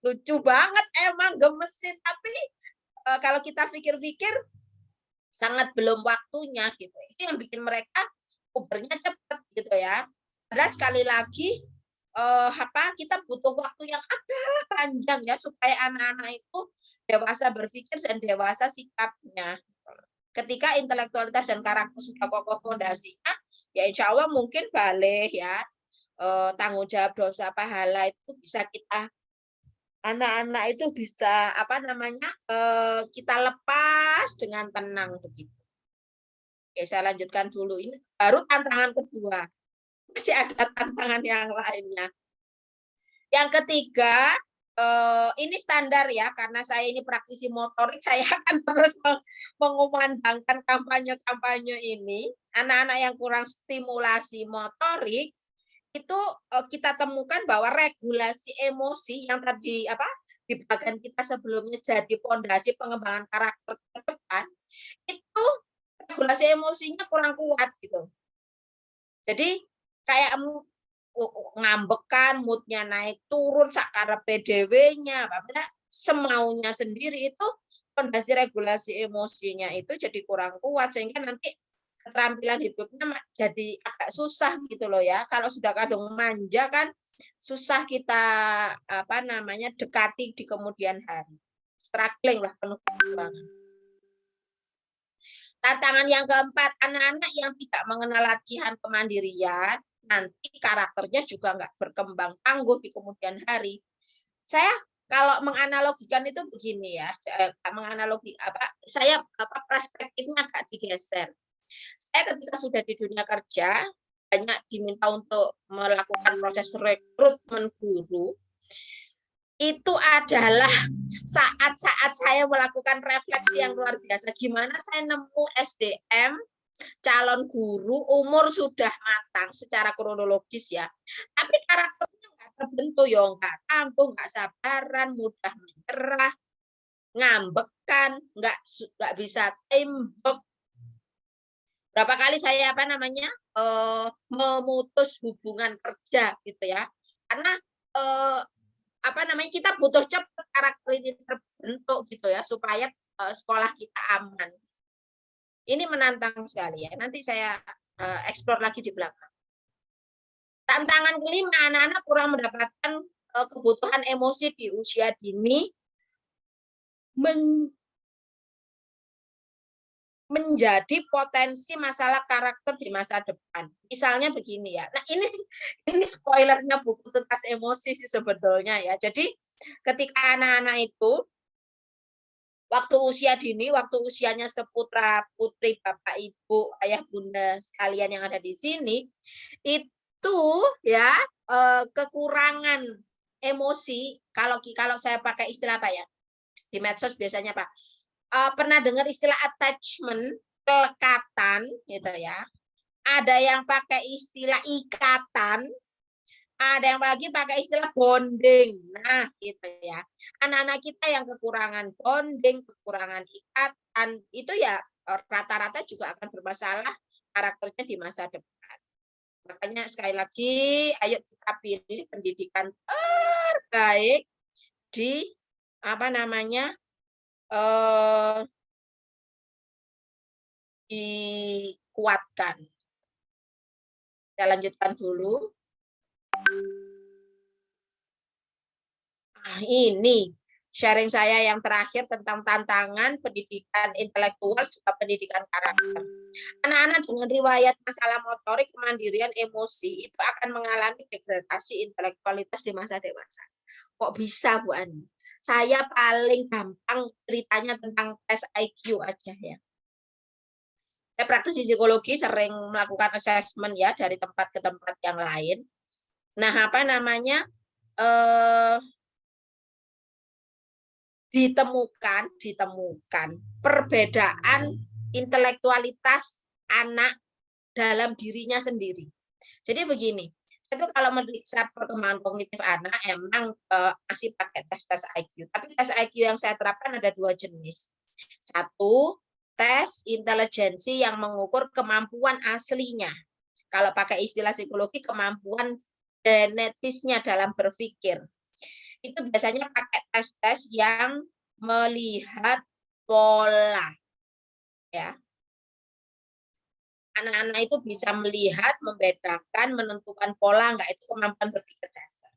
Lucu banget emang, gemesin, tapi kalau kita pikir-pikir sangat belum waktunya gitu. Itu yang bikin mereka pubernya cepat gitu ya. Padahal sekali lagi kita butuh waktu yang agak panjang ya supaya anak-anak itu dewasa berpikir dan dewasa sikapnya. Ketika intelektualitas dan karakter sudah kokoh fondasinya, ya insya Allah mungkin balik ya, tanggung jawab dosa pahala itu bisa kita, anak-anak itu bisa kita lepas dengan tenang begitu. Oke, saya lanjutkan dulu. Ini baru tantangan kedua. Masih ada tantangan yang lainnya. Yang ketiga, ini standar ya, karena saya ini praktisi motorik, saya akan terus mengumandangkan kampanye-kampanye ini. Anak-anak yang kurang stimulasi motorik, itu kita temukan bahwa regulasi emosi yang tadi di bagian kita sebelumnya jadi fondasi pengembangan karakter ke depan, itu regulasi emosinya kurang kuat gitu. Jadi kayak ngambekan, moodnya naik turun, sakara PDW-nya, semaunya sendiri, itu fondasi regulasi emosinya itu jadi kurang kuat, sehingga nanti keterampilan hidupnya jadi agak susah gitu loh ya. Kalau sudah kadung manja kan susah kita dekati di kemudian hari. Struggling lah, penuh perjuangan. Tantangan yang keempat, anak-anak yang tidak mengenal latihan kemandirian, nanti karakternya juga nggak berkembang tangguh di kemudian hari. Saya kalau menganalogikan itu begini ya, saya perspektifnya agak digeser. Saya ketika sudah di dunia kerja, banyak diminta untuk melakukan proses rekrutmen guru, itu adalah saat-saat saya melakukan refleksi yang luar biasa. Gimana saya nemu SDM, calon guru, umur sudah matang secara kronologis ya. Tapi karakternya nggak terbentuk, ya nggak tangguh, nggak sabaran, mudah menyerah, ngambekan, nggak bisa teamwork. Berapa kali saya memutus hubungan kerja gitu ya. Karena kita butuh cepat karakter ini terbentuk gitu ya, supaya sekolah kita aman. Ini menantang sekali ya. Nanti saya eksplor lagi di belakang. Tantangan kelima, anak-anak kurang mendapatkan kebutuhan emosi di usia dini, menjadi potensi masalah karakter di masa depan. Misalnya begini ya. Nah, ini spoilernya buku Tuntas Emosi sih sebetulnya ya. Jadi ketika anak-anak itu waktu usia dini, waktu usianya seputra putri, bapak, ibu, ayah, bunda sekalian yang ada di sini, itu ya kekurangan emosi. Kalau saya pakai istilah apa ya? Di medsos biasanya Pak. Pernah dengar istilah attachment, kelekatan gitu ya. Ada yang pakai istilah ikatan, ada yang lagi pakai istilah bonding. Nah, gitu ya. Anak-anak kita yang kekurangan bonding, kekurangan ikatan, itu ya rata-rata juga akan bermasalah karakternya di masa depan. Makanya sekali lagi, ayo kita pilih pendidikan terbaik di dikuatkan. Saya lanjutkan dulu. Ini sharing saya yang terakhir tentang tantangan pendidikan intelektual juga pendidikan karakter. Anak-anak dengan riwayat masalah motorik, kemandirian, emosi itu akan mengalami degradasi intelektualitas di masa dewasa. Kok bisa, Bu Ani? Saya paling gampang ceritanya tentang tes IQ aja ya. Saya praktisi psikologi, sering melakukan assessment ya dari tempat ke tempat yang lain. Nah, ditemukan perbedaan intelektualitas anak dalam dirinya sendiri. Jadi begini, saya tuh kalau meriksa perkembangan kognitif anak emang masih pakai tes IQ. Tapi tes IQ yang saya terapkan ada 2 jenis. Satu, tes intelijensi yang mengukur kemampuan aslinya. Kalau pakai istilah psikologi, kemampuan genetisnya dalam berpikir. Itu biasanya pakai tes-tes yang melihat pola. Ya. Anak-anak itu bisa melihat, membedakan, menentukan pola, enggak, itu kemampuan berpikir dasar.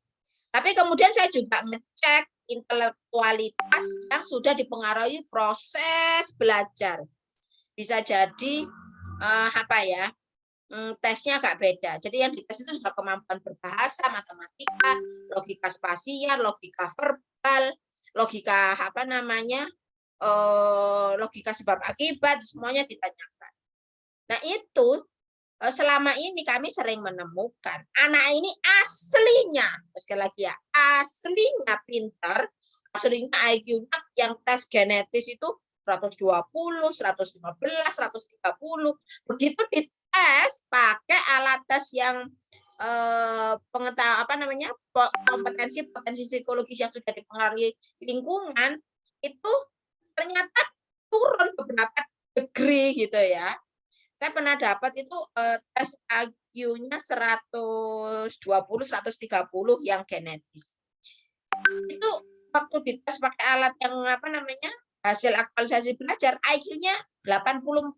Tapi kemudian saya juga ngecek intelektualitas yang sudah dipengaruhi proses belajar. Bisa jadi tesnya agak beda. Jadi yang dites itu sudah kemampuan berbahasa, matematika, logika spasial, logika verbal, logika logika sebab akibat, semuanya ditanyakan. Nah, itu selama ini kami sering menemukan anak ini aslinya, sekali lagi ya, aslinya pintar, aslinya IQ-nya yang tes genetis itu 120, 115, 130. Begitu dites pakai alat tes yang kompetensi psikologis yang sudah dipengaruhi lingkungan, itu ternyata turun beberapa degree gitu ya. Saya pernah dapat itu tes IQ-nya 120, 130 yang genetis. Itu waktu dites pakai alat yang apa namanya? Hasil aktualisasi belajar, IQ-nya 84.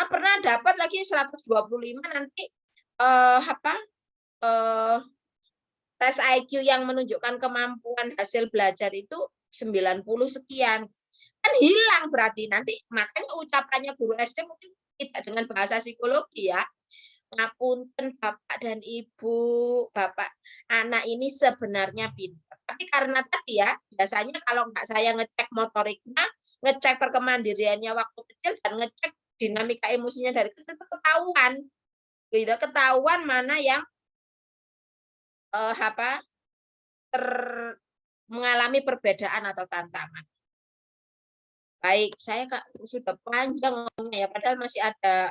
Pernah dapat lagi 125 nanti tes IQ yang menunjukkan kemampuan hasil belajar itu 90 sekian. Kan hilang berarti nanti, makanya ucapannya guru SD mungkin tidak dengan bahasa psikologi ya. Ngapunten Bapak dan Ibu, Bapak anak ini sebenarnya pintar. Tapi karena tadi ya, biasanya kalau nggak saya ngecek motoriknya, ngecek perkemandiriannya waktu kecil, dan ngecek dinamika emosinya dari kecil, ketahuan. Gitu, ketahuan mana yang mengalami perbedaan atau tantangan. Baik, saya sudah panjang ngomongnya ya, padahal masih ada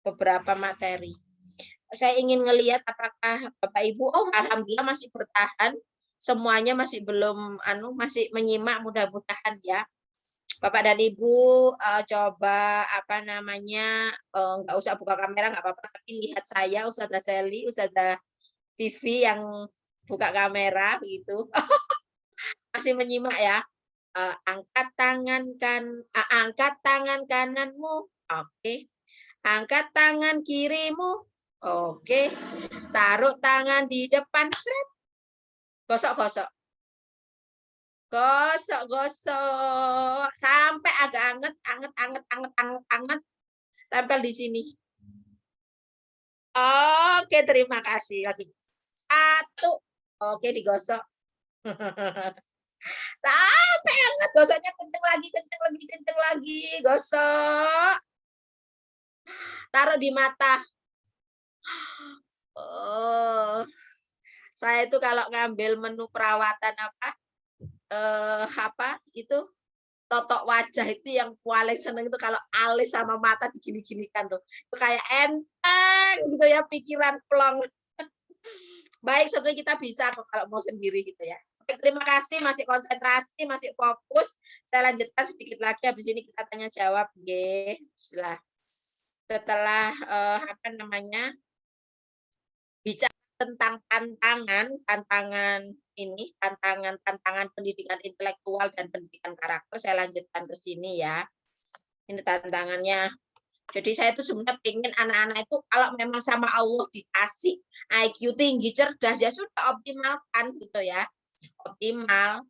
beberapa materi. Saya ingin ngelihat apakah Bapak Ibu, alhamdulillah masih bertahan, semuanya masih belum masih menyimak, mudah-mudahan ya. Bapak dan Ibu coba nggak usah buka kamera nggak apa-apa, tapi lihat saya, Ustazah Sally, Ustazah Vivi yang buka kamera begitu. Masih menyimak ya. Angkat tangan kananmu, oke. Angkat tangan kirimu, oke. Taruh tangan di depan, seret. Gosok-gosok. Gosok-gosok sampai agak anget. Tempel di sini. Oke, terima kasih. Lagi 1. Oke, digosok. Sampai anget, gosoknya kenceng lagi, gosok. Taruh di mata. Saya itu kalau ngambil menu perawatan itu totok wajah itu yang paling seneng itu kalau alis sama mata digini-ginikan tuh. Itu kayak enteng gitu ya, pikiran plong. Baik, sebetulnya kita bisa kalau mau sendiri gitu ya. Terima kasih, masih konsentrasi, masih fokus. Saya lanjutkan sedikit lagi, habis ini kita tanya jawab. Setelah bicara tentang tantangan pendidikan intelektual dan pendidikan karakter, saya lanjutkan ke sini ya. Ini tantangannya. Jadi saya itu sebenarnya pengen anak-anak itu kalau memang sama Allah dikasih IQ tinggi, cerdas, ya sudah optimalkan gitu ya. Optimal,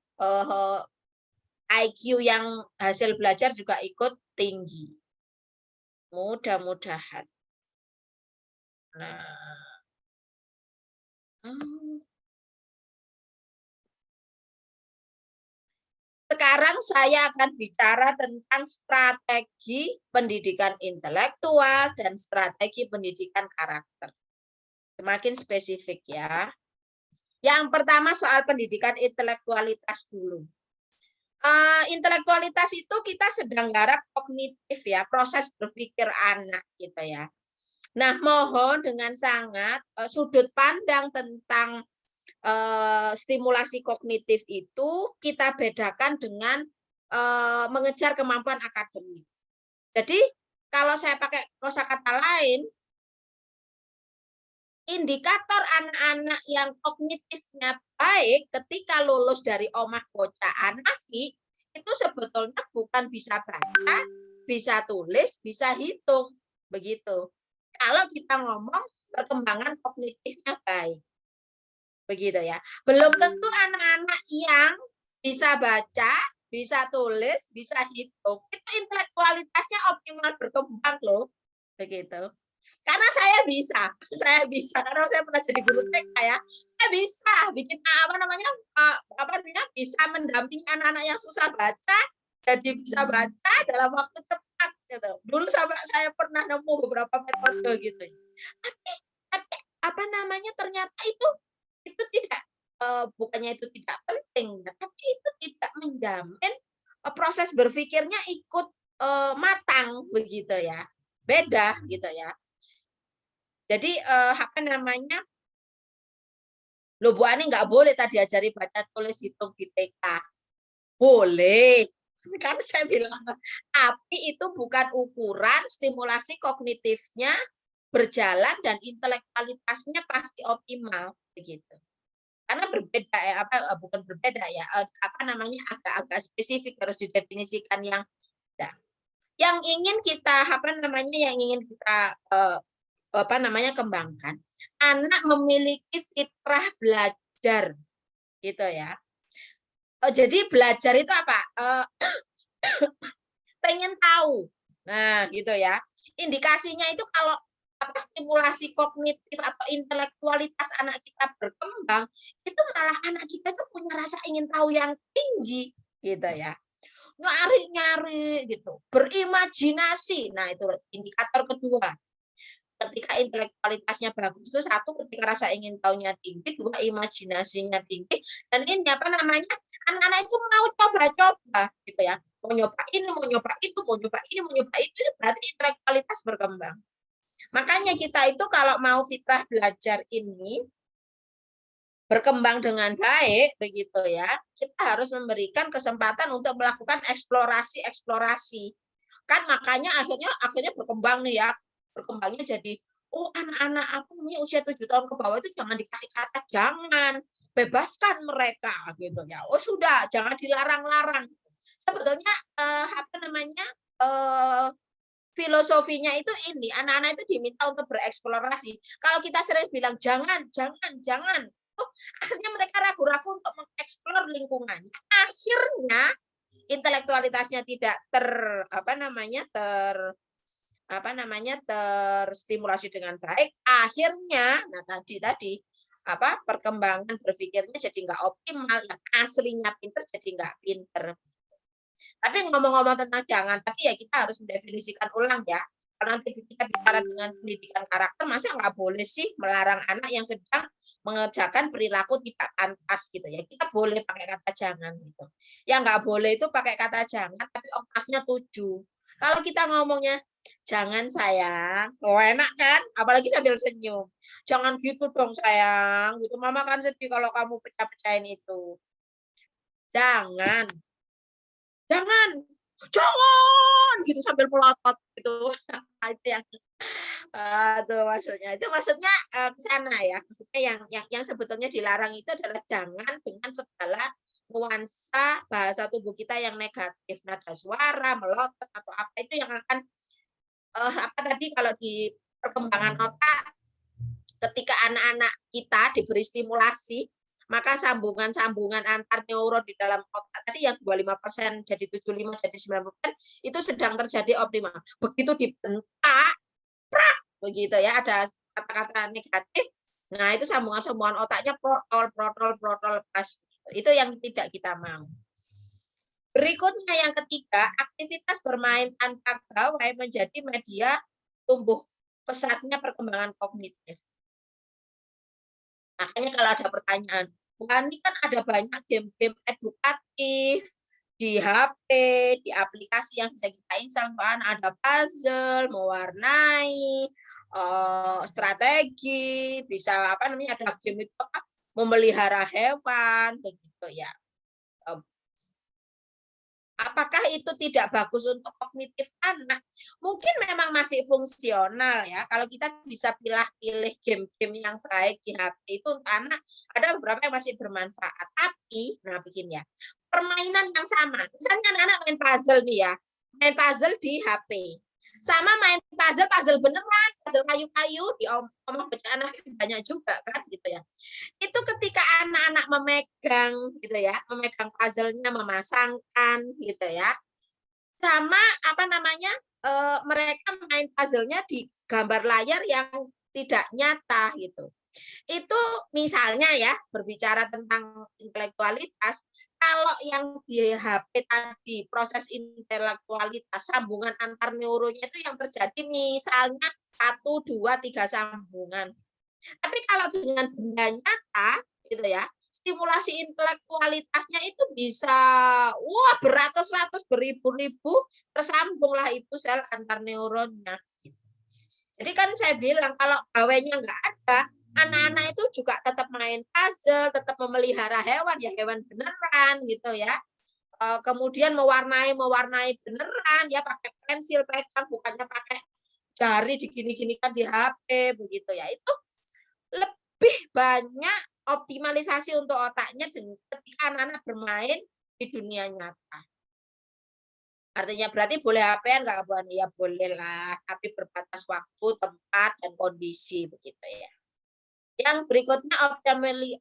IQ yang hasil belajar juga ikut tinggi. Mudah-mudahan. Sekarang saya akan bicara tentang strategi pendidikan intelektual dan strategi pendidikan karakter. Semakin spesifik ya. Yang pertama soal pendidikan intelektualitas dulu. Intelektualitas itu kita sedang garap kognitif ya, proses berpikir anak gitu ya. Nah, mohon dengan sangat sudut pandang tentang stimulasi kognitif itu kita bedakan dengan mengejar kemampuan akademik. Jadi, kalau saya pakai kosakata lain, indikator anak-anak yang kognitifnya baik ketika lulus dari omah bocah Hanafi itu sebetulnya bukan bisa baca, bisa tulis, bisa hitung, begitu. Kalau kita ngomong perkembangan kognitifnya baik, begitu ya. Belum tentu anak-anak yang bisa baca, bisa tulis, bisa hitung, itu intelektualitasnya optimal berkembang loh, begitu. Karena saya bisa karena saya pernah jadi guru TK ya. Saya bisa bikin bisa mendampingi anak-anak yang susah baca jadi bisa baca dalam waktu cepat gitu. Dulu saya pernah nemu beberapa metode gitu. Tapi ternyata itu tidak bukannya itu tidak penting, tapi itu tidak menjamin proses berpikirnya ikut matang begitu ya. Beda gitu ya. Jadi loh Bu Ani nggak boleh tadi diajari baca tulis hitung di TK. Boleh, Kan saya bilang, tapi itu bukan ukuran stimulasi kognitifnya berjalan dan intelektualitasnya pasti optimal begitu. Karena berbeda ya, bukan berbeda ya, apa namanya, agak-agak spesifik harus didefinisikan yang beda. Yang ingin kita kembangkan, anak memiliki fitrah belajar gitu ya. Jadi belajar itu apa? Pengen tahu. Nah, gitu ya. Indikasinya itu kalau stimulasi kognitif atau intelektualitas anak kita berkembang, itu malah anak kita itu punya rasa ingin tahu yang tinggi, gitu ya. Nyari-nyari gitu, berimajinasi. Nah, itu indikator kedua. Ketika intelektualitasnya bagus itu satu, ketika rasa ingin tahunya tinggi, dua imajinasinya tinggi, dan ini apa namanya, anak-anak itu mau coba-coba gitu ya, mau nyoba ini, mau nyoba itu, mau nyoba ini, mau nyoba itu, berarti intelektualitas berkembang. Makanya kita itu kalau mau fitrah belajar ini berkembang dengan baik begitu ya, kita harus memberikan kesempatan untuk melakukan eksplorasi. Kan makanya akhirnya berkembang nih ya, berkembangnya jadi anak-anak aku ini usia 7 tahun ke bawah itu jangan dikasih kata, jangan, bebaskan mereka gitu ya. Sudah, jangan dilarang-larang. Sebetulnya filosofinya itu ini, anak-anak itu diminta untuk bereksplorasi. Kalau kita sering bilang jangan, akhirnya mereka ragu-ragu untuk mengeksplor lingkungannya. Akhirnya intelektualitasnya tidak terstimulasi dengan baik. Akhirnya, perkembangan berpikirnya jadi nggak optimal, yang aslinya pinter jadi nggak pinter. Tapi ngomong-ngomong tentang jangan, tapi ya kita harus mendefinisikan ulang ya. Kalau nanti kita bicara dengan pendidikan karakter, masa nggak boleh sih melarang anak yang sedang mengerjakan perilaku tidak pantas gitu ya. Kita boleh pakai kata jangan gitu. Yang nggak boleh itu pakai kata jangan, tapi oktavnya 7. Kalau kita ngomongnya jangan sayang, enak kan? Apalagi sambil senyum. Jangan gitu dong sayang, gitu. Mama kan sedih kalau kamu pecah-pecahin itu. Jangan gitu sambil melotot gitu. Itu yang maksudnya ke sana ya. Maksudnya yang sebetulnya dilarang itu adalah jangan dengan segala nuansa bahasa tubuh kita yang negatif, nada suara, melotot atau apa itu yang akan kalau di perkembangan otak ketika anak-anak kita diberi stimulasi, maka sambungan-sambungan antar neuron di dalam otak tadi yang 25% jadi 75 jadi 90% itu sedang terjadi optimal. Begitu dibentak, begitu ya, ada kata-kata negatif, nah itu sambungan-sambungan otaknya protol pas. Itu yang tidak kita mau. Berikutnya yang ketiga, aktivitas bermain tanpa gawai menjadi media tumbuh pesatnya perkembangan kognitif. Makanya kalau ada pertanyaan, ini kan ada banyak game-game edukatif di HP, di aplikasi yang bisa kita install, ada puzzle, mewarnai, strategi, bisa ada game itu memelihara hewan, begitu ya. Apakah itu tidak bagus untuk kognitif anak? Mungkin memang masih fungsional ya. Kalau kita bisa pilih game-game yang baik di HP itu untuk anak, ada beberapa yang masih bermanfaat. Tapi, begini ya, permainan yang sama. Misalnya anak-anak main puzzle nih ya, main puzzle di HP. Sama main puzzle beneran, puzzle kayu-kayu di omong bacaan anak banyak juga kan gitu ya. Itu ketika anak-anak memegang gitu ya, memegang puzzle-nya, memasangkan gitu ya. Sama mereka main puzzle-nya di gambar layar yang tidak nyata gitu. Itu misalnya ya, berbicara tentang intelektualitas, kalau yang di HP tadi proses intelektualitas, sambungan antar neuronnya itu yang terjadi misalnya 1, 2, 3 sambungan. Tapi kalau dengan benda nyata gitu ya, stimulasi intelektualitasnya itu bisa beratus-ratus, beribu-ribu tersambunglah itu sel antar neuronnya. Jadi kan saya bilang kalau gawainya nggak ada, anak-anak itu juga tetap main puzzle, tetap memelihara hewan, ya hewan beneran gitu ya. kemudian mewarnai beneran ya, pakai pensil pegang, bukannya pakai jari digini-ginikan di HP begitu ya. Itu lebih banyak optimalisasi untuk otaknya ketika anak-anak bermain di dunia nyata. Artinya berarti boleh HP-an nggak, Bu Ani? Ya boleh lah, tapi berbatas waktu, tempat, dan kondisi begitu ya. Yang berikutnya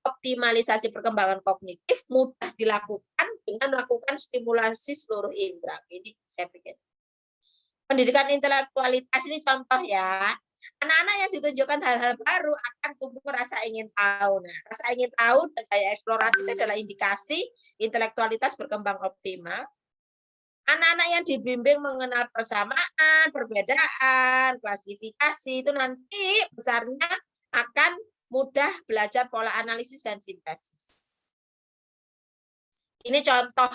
optimalisasi perkembangan kognitif mudah dilakukan dengan melakukan stimulasi seluruh indera. Ini saya pikir. Pendidikan intelektualitas ini contoh ya. Anak-anak yang ditunjukkan hal-hal baru akan tumbuh rasa ingin tahu. Nah, rasa ingin tahu dan daya eksplorasi itu adalah indikasi intelektualitas berkembang optimal. Anak-anak yang dibimbing mengenal persamaan, perbedaan, klasifikasi itu nanti besarnya akan mudah belajar pola analisis dan sintesis. Ini contoh.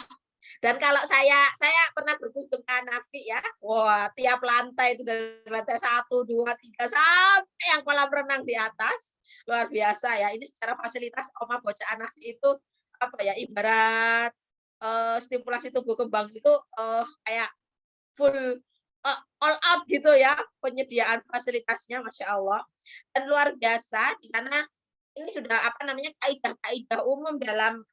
Dan kalau saya pernah berkunjung ke Hanafi ya, wah tiap lantai itu dari lantai 1, 2, 3 sampai yang kolam renang di atas, luar biasa ya. Ini secara fasilitas Oma Bocah Hanafi itu apa ya, ibarat stimulasi tumbuh kembang itu kayak full all out gitu ya, penyediaan fasilitasnya, Masya Allah. Dan luar biasa di sana. Ini sudah kaidah-kaidah umum dalam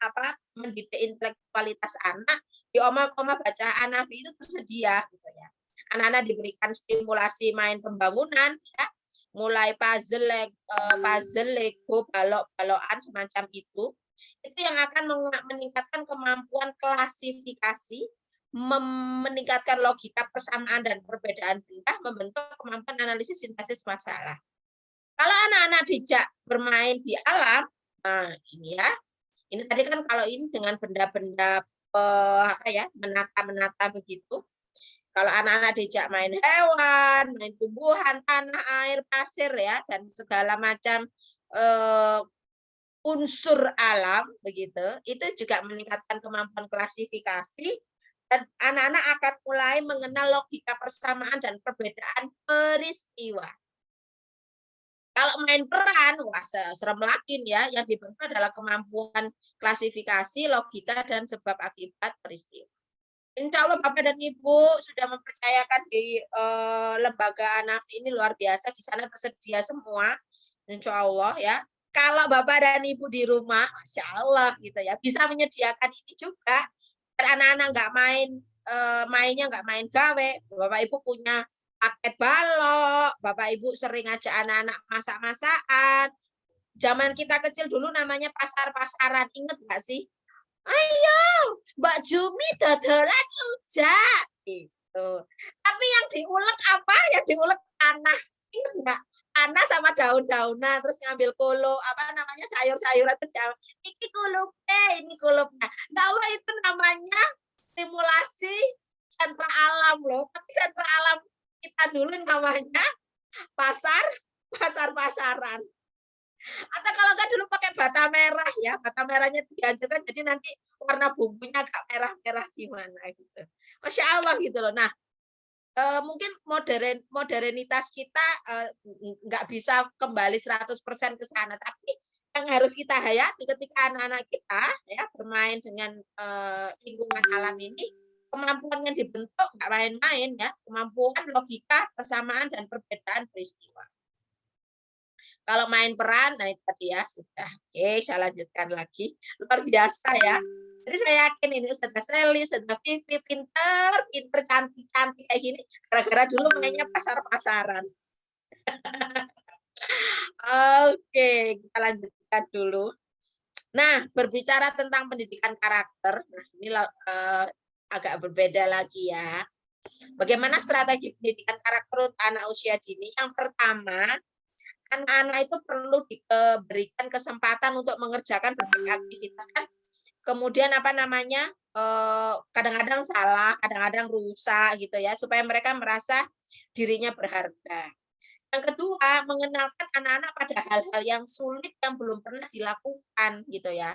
mendidik intelektualitas anak di Oma Baca Hanafi itu tersedia gitu ya. Anak-anak diberikan stimulasi main pembangunan ya, mulai puzzle, Lego, balok-balokan semacam itu yang akan meningkatkan kemampuan klasifikasi, meningkatkan logika persamaan dan perbedaan benda, membentuk kemampuan analisis sintesis masalah. Kalau anak-anak dijak bermain di alam, nah ini ya, ini tadi kan kalau ini dengan benda-benda menata-menata begitu. Kalau anak-anak dijak main hewan, main tumbuhan, tanah, air, pasir ya, dan segala macam unsur alam begitu, itu juga meningkatkan kemampuan klasifikasi dan anak-anak akan mulai mengenal logika persamaan dan perbedaan peristiwa. Kalau main peran, wah serem lagi ya, yang dibentuk adalah kemampuan klasifikasi, logika, dan sebab akibat peristiwa. Insya Allah Bapak dan Ibu sudah mempercayakan di lembaga Hanafi ini luar biasa, di sana tersedia semua, Insya Allah ya. Kalau Bapak dan Ibu di rumah, Masya Allah gitu ya, bisa menyediakan ini juga. Anak-anak nggak mainnya nggak main gawe, Bapak Ibu punya paket balok, Bapak Ibu sering ngajak anak-anak masak-masakan. Zaman kita kecil dulu namanya pasar-pasaran, inget nggak sih? Ayo, Mbak Jumi dodolan rujak gitu. Tapi yang diulek apa? Yang diulek tanah, inget nggak? Tanah sama daun-daunan, terus ngambil kolo, sayur-sayuran itu ini kulupnya, ini kulupnya. Kalau itu namanya simulasi sentra alam loh. Tapi sentra alam kita dulu namanya pasar-pasaran. Atau kalau enggak dulu pakai bata merah ya, bata merahnya diajarkan jadi nanti warna bumbunya agak merah-merah gimana gitu. Masya Allah gitu loh. Nah, mungkin modernitas kita nggak bisa kembali 100% ke sana, tapi yang harus kita hayati ketika anak-anak kita ya bermain dengan lingkungan alam ini, kemampuan yang dibentuk nggak main-main ya, kemampuan logika, persamaan dan perbedaan peristiwa. Kalau main peran, nah itu tadi ya sudah. Oke, saya lanjutkan lagi. Luar biasa ya. Jadi saya yakin ini Ustazah Seli, Ustazah Vivi, pinter, cantik kayak gini. Gara-gara dulu mainnya pasar-pasaran. Oke, kita lanjutkan dulu. Nah, berbicara tentang pendidikan karakter, nah ini agak berbeda lagi ya. Bagaimana strategi pendidikan karakter untuk anak usia dini? Yang pertama, anak-anak itu perlu diberikan kesempatan untuk mengerjakan berbagai aktivitas kan. Kemudian kadang-kadang salah, kadang-kadang rusak gitu ya, supaya mereka merasa dirinya berharga. Yang kedua, mengenalkan anak-anak pada hal-hal yang sulit yang belum pernah dilakukan gitu ya.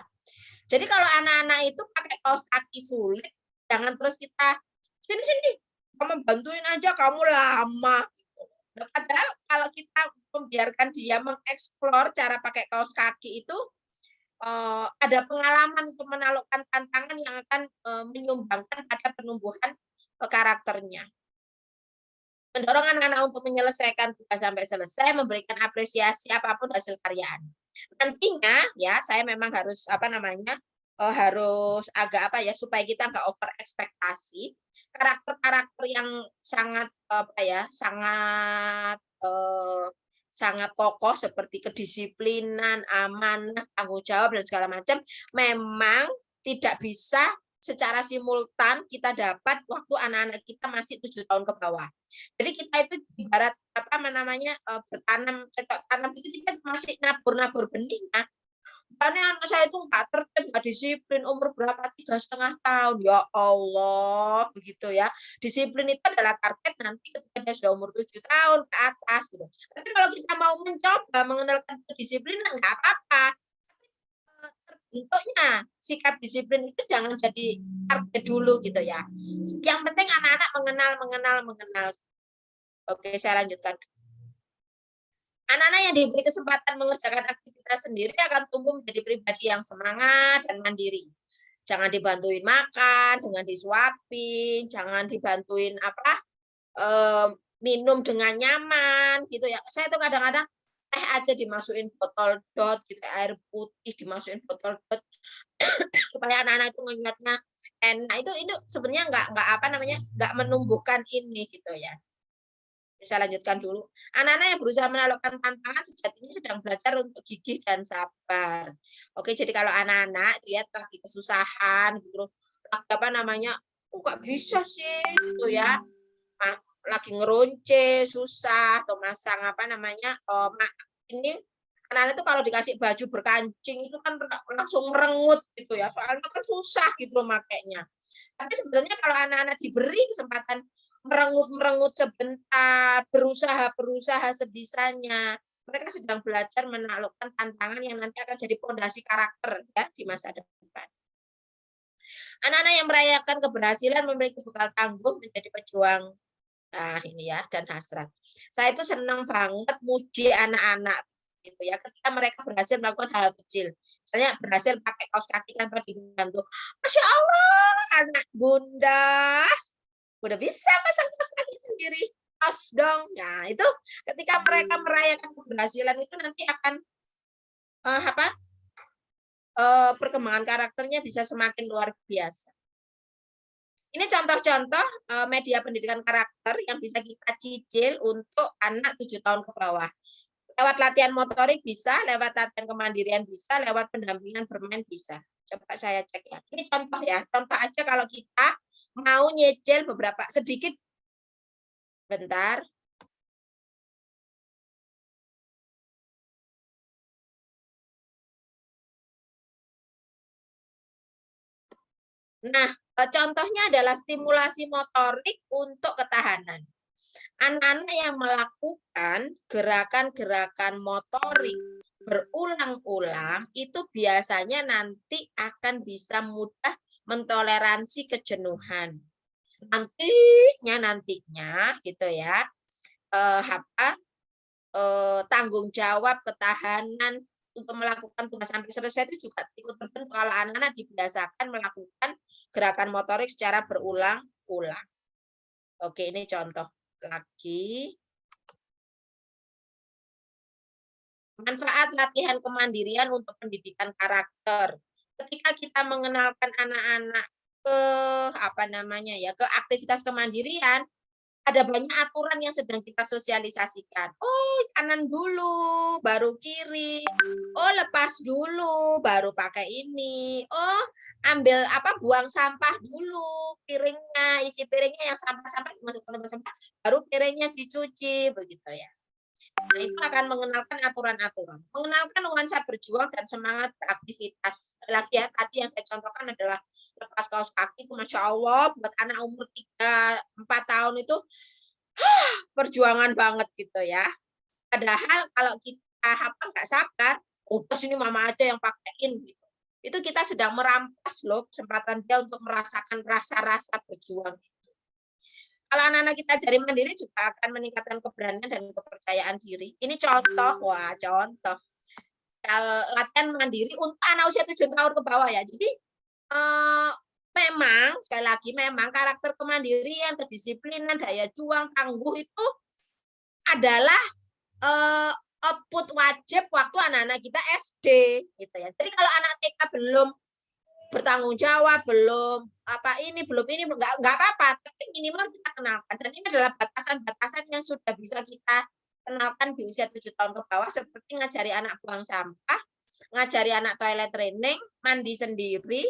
Jadi kalau anak-anak itu pakai kaos kaki sulit, jangan terus kita sini kamu bantuin aja, kamu lama. Nah, padahal kalau kita membiarkan dia mengeksplor cara pakai kaos kaki itu, ada pengalaman untuk menaklukkan tantangan yang akan menyumbangkan pada penumbuhan karakternya. Mendorong anak-anak untuk menyelesaikan tugas sampai selesai, memberikan apresiasi apapun hasil karyaan. Nantinya ya saya memang harus harus agak supaya kita nggak over ekspektasi. Karakter-karakter yang sangat sangat kokoh seperti kedisiplinan, amanah, tanggung jawab dan segala macam memang tidak bisa secara simultan kita dapat waktu anak-anak kita masih 7 tahun ke bawah. Jadi kita itu ibarat bertanam, cocok tanam itu kita masih nabur-nabur benihnya. Makanya anak saya itu nggak tertib, nggak disiplin, umur berapa? 3,5 tahun. Ya Allah, begitu ya. Disiplin itu adalah target nanti ketika dia sudah umur 7 tahun ke atas gitu. Tapi kalau kita mau mencoba mengenalkan kedisiplinan nggak apa-apa. Bentuknya sikap disiplin itu jangan jadi target dulu gitu ya. Yang penting anak-anak mengenal. Oke, saya lanjutkan. Anak-anak yang diberi kesempatan mengerjakan aktivitas sendiri akan tumbuh menjadi pribadi yang semangat dan mandiri. Jangan dibantuin makan dengan disuapin, jangan dibantuin minum dengan nyaman gitu ya. Saya tuh kadang-kadang teh aja dimasukin botol dot gitu, air putih dimasukin botol dot supaya anak-anak itu ngenyotnya enak. Itu sebenarnya nggak menumbuhkan ini gitu ya. Bisa lanjutkan dulu. Anak-anak yang berusaha menaklukkan tantangan sejatinya sedang belajar untuk gigih dan sabar. Oke, jadi kalau anak-anak ya lagi kesusahan gitu, kok nggak bisa sih gitu ya, lagi ngerunce susah atau masang ini anak-anak itu kalau dikasih baju berkancing itu kan langsung merengut gitu ya, soalnya kan susah gitu makainya. Tapi sebenarnya kalau anak-anak diberi kesempatan merengut sebentar, berusaha sebisanya, mereka sedang belajar menaklukkan tantangan yang nanti akan jadi fondasi karakter ya di masa depan. Anak-anak yang merayakan keberhasilan memiliki bekal tangguh menjadi pejuang. Nah, ini ya, dan hasrat. Saya itu senang banget muji anak-anak gitu ya, ketika mereka berhasil melakukan hal kecil. Misalnya berhasil pakai kaos kaki tanpa dibantu. Masya Allah, anak bunda udah bisa pasang kaos kaki sendiri. Kaos dong. Nah, itu ketika mereka merayakan keberhasilan itu nanti akan perkembangan karakternya bisa semakin luar biasa. Ini contoh-contoh media pendidikan karakter yang bisa kita cicil untuk anak 7 tahun ke bawah. Lewat latihan motorik bisa, lewat latihan kemandirian bisa, lewat pendampingan bermain bisa. Coba saya cek ya. Ini contoh ya, contoh aja kalau kita mau nyicil beberapa, sedikit. Bentar. Nah, contohnya adalah stimulasi motorik untuk ketahanan. Anak-anak yang melakukan gerakan-gerakan motorik berulang-ulang itu biasanya nanti akan bisa mudah mentoleransi kejenuhan. Nantinya gitu ya, tanggung jawab, ketahanan untuk melakukan tugas sampai selesai itu juga ikut terbentuk kalau anak-anak dibiasakan melakukan gerakan motorik secara berulang-ulang. Oke, ini contoh lagi. Manfaat latihan kemandirian untuk pendidikan karakter. Ketika kita mengenalkan anak-anak ke aktivitas kemandirian, ada banyak aturan yang sedang kita sosialisasikan. Oh, kanan dulu, baru kiri. Oh, lepas dulu, baru pakai ini. Oh, buang sampah dulu, piringnya, isi piringnya yang sampah-sampah dimasukkan tempat sampah, baru piringnya dicuci, begitu ya. Nah, itu akan mengenalkan aturan-aturan. Mengenalkan nuansa berjuang dan semangat beraktivitas. Lagi ya, tadi yang saya contohkan adalah lepas kaos kaki itu Masya Allah, buat anak umur 3-4 tahun itu perjuangan banget gitu ya. Padahal kalau kita nggak sabar, terus ini mama aja yang pakein gitu. Itu kita sedang merampas loh kesempatan dia untuk merasakan rasa-rasa berjuang. Kalau anak-anak kita jadi mandiri juga akan meningkatkan keberanian dan kepercayaan diri. Ini contoh, wah contoh. latihan mandiri untuk anak usia 7 tahun ke bawah ya. Jadi memang sekali lagi memang karakter kemandirian, kedisiplinan, daya juang, tangguh itu adalah output wajib waktu anak-anak kita SD gitu ya. Jadi kalau anak TK belum bertanggung jawab, belum ini nggak apa-apa, tapi minimal kita kenalkan. Dan ini adalah batasan-batasan yang sudah bisa kita kenalkan di usia 7 tahun ke bawah, seperti ngajari anak buang sampah, ngajari anak toilet training, mandi sendiri,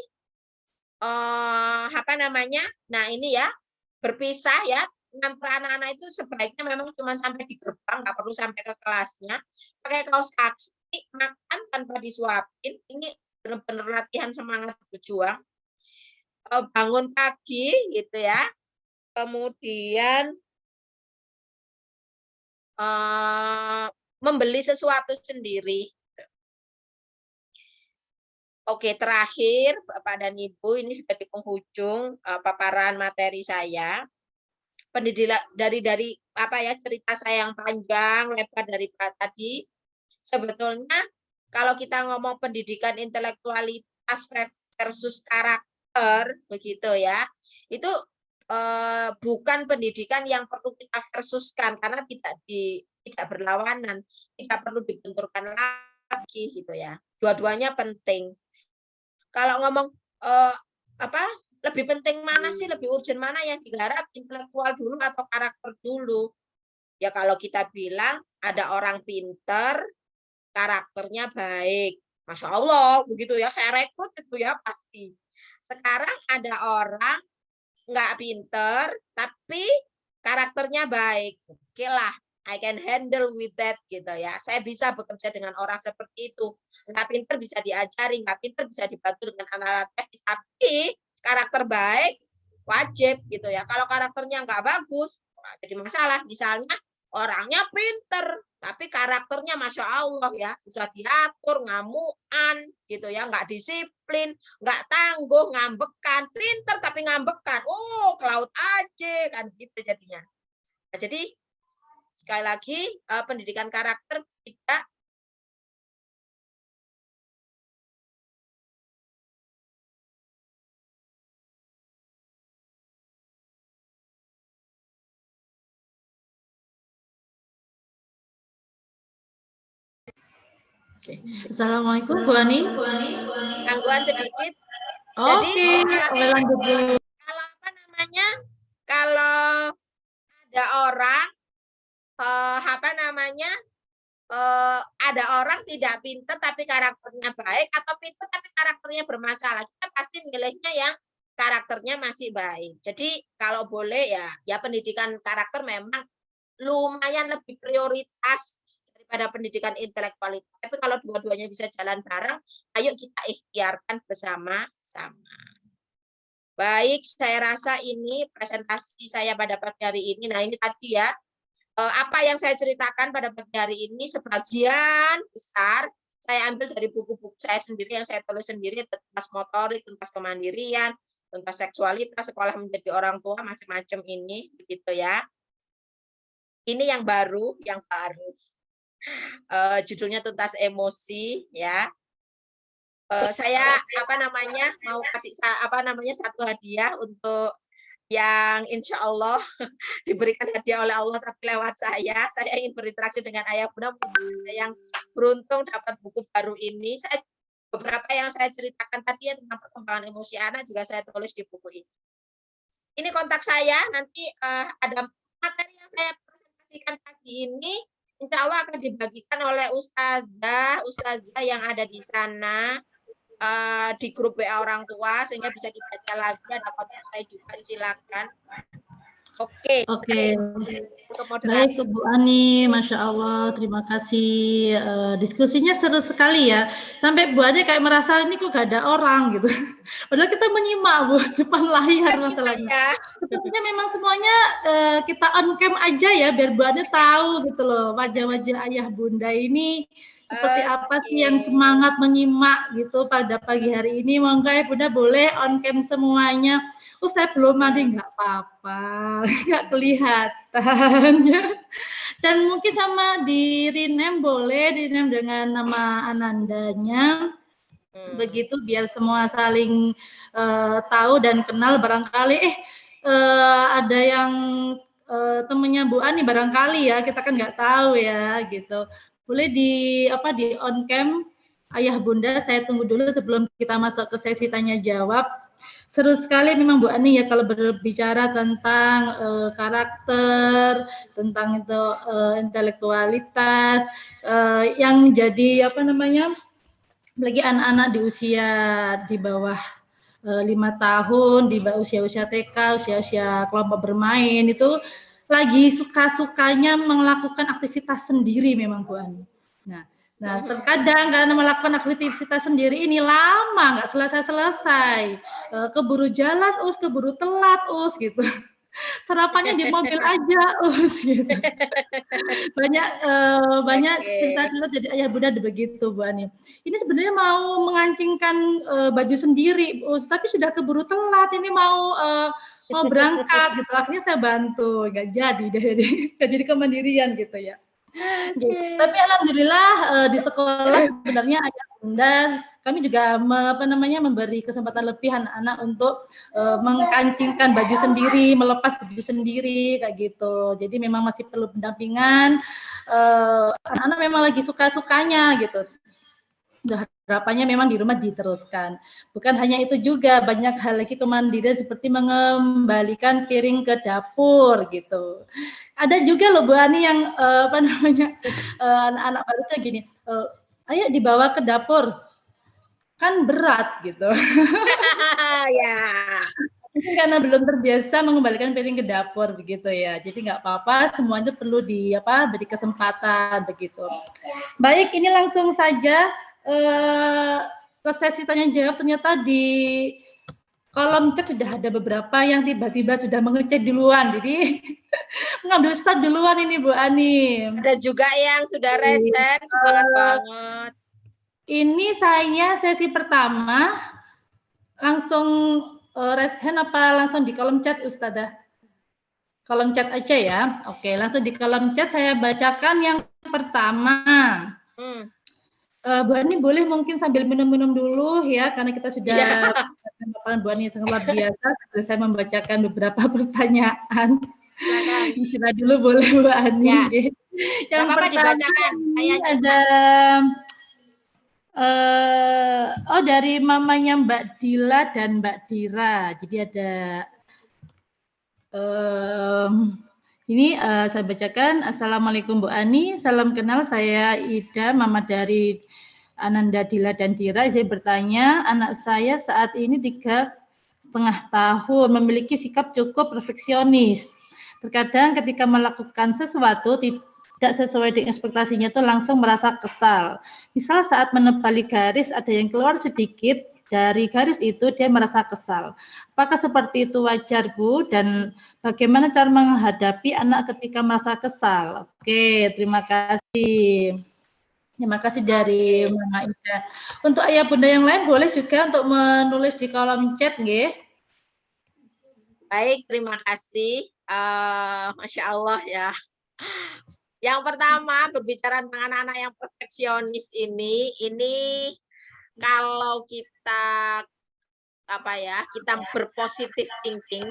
nah ini ya, berpisah ya, ngantar anak-anak itu sebaiknya memang cuma sampai di gerbang, nggak perlu sampai ke kelasnya, pakai kaos kaki, makan tanpa disuapin, ini benar-benar latihan semangat berjuang, bangun pagi gitu ya, kemudian membeli sesuatu sendiri. Oke, terakhir Bapak dan Ibu, ini sudah di penghujung paparan materi saya. Pendidikan dari cerita saya yang panjang lebar dari tadi, sebetulnya kalau kita ngomong pendidikan intelektualitas versus karakter begitu ya, itu bukan pendidikan yang perlu kita versuskan karena tidak berlawanan, tidak perlu dibenturkan lagi gitu ya. Dua-duanya penting. Kalau ngomong lebih penting mana sih, lebih urgent mana yang digarap, intelektual dulu atau karakter dulu? Ya kalau kita bilang ada orang pinter, karakternya baik, Masya Allah, begitu ya, saya rekrut itu ya pasti. Sekarang ada orang nggak pinter, tapi karakternya baik. Oke lah, I can handle with that gitu ya. Saya bisa bekerja dengan orang seperti itu. Nggak pinter bisa diajari, nggak pinter bisa dibantu dengan alat teknis, tapi karakter baik wajib gitu ya. Kalau karakternya nggak bagus, jadi masalah. Misalnya orangnya pinter, tapi karakternya Masya Allah ya, susah diatur, ngamuan gitu ya, nggak disiplin, nggak tangguh, ngambekan, pinter tapi ngambekan, ke laut aja kan gitu jadinya. Nah, jadi sekali lagi pendidikan karakter tidak Assalamualaikum Bu Ani. Gangguan sedikit. Oke, lanjut dulu. Kalau ada orang ada orang tidak pintar tapi karakternya baik, atau pintar tapi karakternya bermasalah, kita pasti milihnya yang karakternya masih baik. Jadi kalau boleh ya pendidikan karakter memang lumayan lebih prioritas daripada pendidikan intelektualitas. Tapi kalau dua-duanya bisa jalan bareng, ayo kita ikhtiarkan bersama-sama. Baik, saya rasa ini presentasi saya pada pagi hari ini. Nah, ini tadi ya, apa yang saya ceritakan pada pagi hari ini sebagian besar saya ambil dari buku-buku saya sendiri yang saya tulis sendiri, tentang motorik, tentang kemandirian, tentang seksualitas, sekolah menjadi orang tua, macam-macam ini, begitu ya. Ini yang baru, judulnya tuntas emosi ya. Saya mau kasih satu hadiah untuk yang insya Allah diberikan hadiah oleh Allah tapi lewat saya ingin berinteraksi dengan ayah bunda yang beruntung dapat buku baru ini. Beberapa yang saya ceritakan tadi ya tentang perkembangan emosi anak juga saya tulis di buku ini. Ini kontak saya, nanti ada materi yang saya presentasikan pagi ini, insya Allah akan dibagikan oleh ustazah yang ada di sana di grup WA orang tua, sehingga bisa dibaca lagi, ada kontak saya juga, silakan. Oke. Baik Bu Ani, Masya Allah, terima kasih. Diskusinya seru sekali ya. Sampai Bu Ani kayak merasa ini kok gak ada orang gitu. Padahal kita menyimak Bu depan layar masalahnya. Sebenarnya memang semuanya kita on cam aja ya, biar Bu Ani tahu gitu loh wajah-wajah ayah bunda ini seperti apa sih yang semangat menyimak gitu pada pagi hari ini. Monggo ya Bunda boleh on cam semuanya. Saya belum mandi, nggak apa-apa, nggak kelihatan. Dan mungkin sama di rename boleh, di rename dengan nama Anandanya. Begitu biar semua saling tahu dan kenal. Barangkali ada yang temennya Bu Ani barangkali ya, kita kan nggak tahu ya gitu. Boleh di on cam ayah bunda, saya tunggu dulu sebelum kita masuk ke sesi tanya jawab. Seru sekali memang Bu Ani ya kalau berbicara tentang karakter, tentang itu intelektualitas yang menjadi apalagi anak-anak di usia di bawah 5 tahun, di bawah usia-usia TK, usia-usia kelompok bermain itu lagi suka-sukanya melakukan aktivitas sendiri memang Bu Ani. Nah, terkadang karena melakukan aktivitas sendiri ini lama, nggak selesai-selesai. Keburu jalan, keburu telat, gitu. Sarapannya di mobil aja, gitu. Banyak cerita-cerita jadi ayah bunda begitu Bu Ani. Ini sebenarnya mau mengancingkan baju sendiri, tapi sudah keburu telat. Ini mau berangkat gitu. Akhirnya saya bantu, nggak jadi nggak jadi kemandirian gitu ya. Gitu. Tapi alhamdulillah di sekolah sebenarnya ayah bunda kami juga memberi kesempatan lebih anak-anak untuk mengkancingkan baju sendiri, melepas baju sendiri kayak gitu. Jadi memang masih perlu pendampingan. Anak-anak memang lagi suka-sukanya gitu. Harapannya memang di rumah diteruskan. Bukan hanya itu juga, banyak hal lagi kemandirian seperti mengembalikan piring ke dapur gitu. Ada juga loh Bu Ani yang anak-anak baru tuh gini, ayo dibawa ke dapur, kan berat gitu. Ya. Mungkin karena belum terbiasa mengembalikan piring ke dapur begitu ya. Jadi nggak apa-apa, semuanya perlu beri kesempatan begitu. Baik, ini langsung saja ke sesi tanya jawab. Ternyata di kolom chat sudah ada beberapa yang tiba-tiba sudah mengecek duluan. Jadi ngambil start duluan ini Bu Ani. Ada juga yang sudah raise hand, semangat banget. Ini saya sesi pertama langsung raise hand apa langsung di kolom chat Ustazah? Kolom chat aja ya. Oke, langsung di kolom chat saya bacakan yang pertama. Bu Ani boleh mungkin sambil minum-minum dulu ya, karena kita sudah Bu Ani sangat luar biasa. Saya membacakan beberapa pertanyaan. Silakan dulu boleh Bu Ani. Ya. Yang pertama dibacakan. Saya ada dari mamanya Mbak Dila dan Mbak Dira. Jadi ada ini saya bacakan. Assalamualaikum Bu Ani, salam kenal, saya Ida, mama dari Ananda, Dila, dan Dira. Saya bertanya, anak saya saat ini 3,5 tahun, memiliki sikap cukup perfeksionis. Terkadang ketika melakukan sesuatu tidak sesuai dengan ekspektasinya itu langsung merasa kesal. Misal saat menebali garis ada yang keluar sedikit dari garis itu, dia merasa kesal. Apakah seperti itu wajar Bu? Dan bagaimana cara menghadapi anak ketika merasa kesal? Oke, terima kasih. Terima kasih dari Mama Ida. Untuk ayah bunda yang lain boleh juga untuk menulis di kolom chat, nggih. Baik, terima kasih. Masya Allah ya. Yang pertama berbicara tentang anak-anak yang perfeksionis ini kalau kita kita berpositif thinking,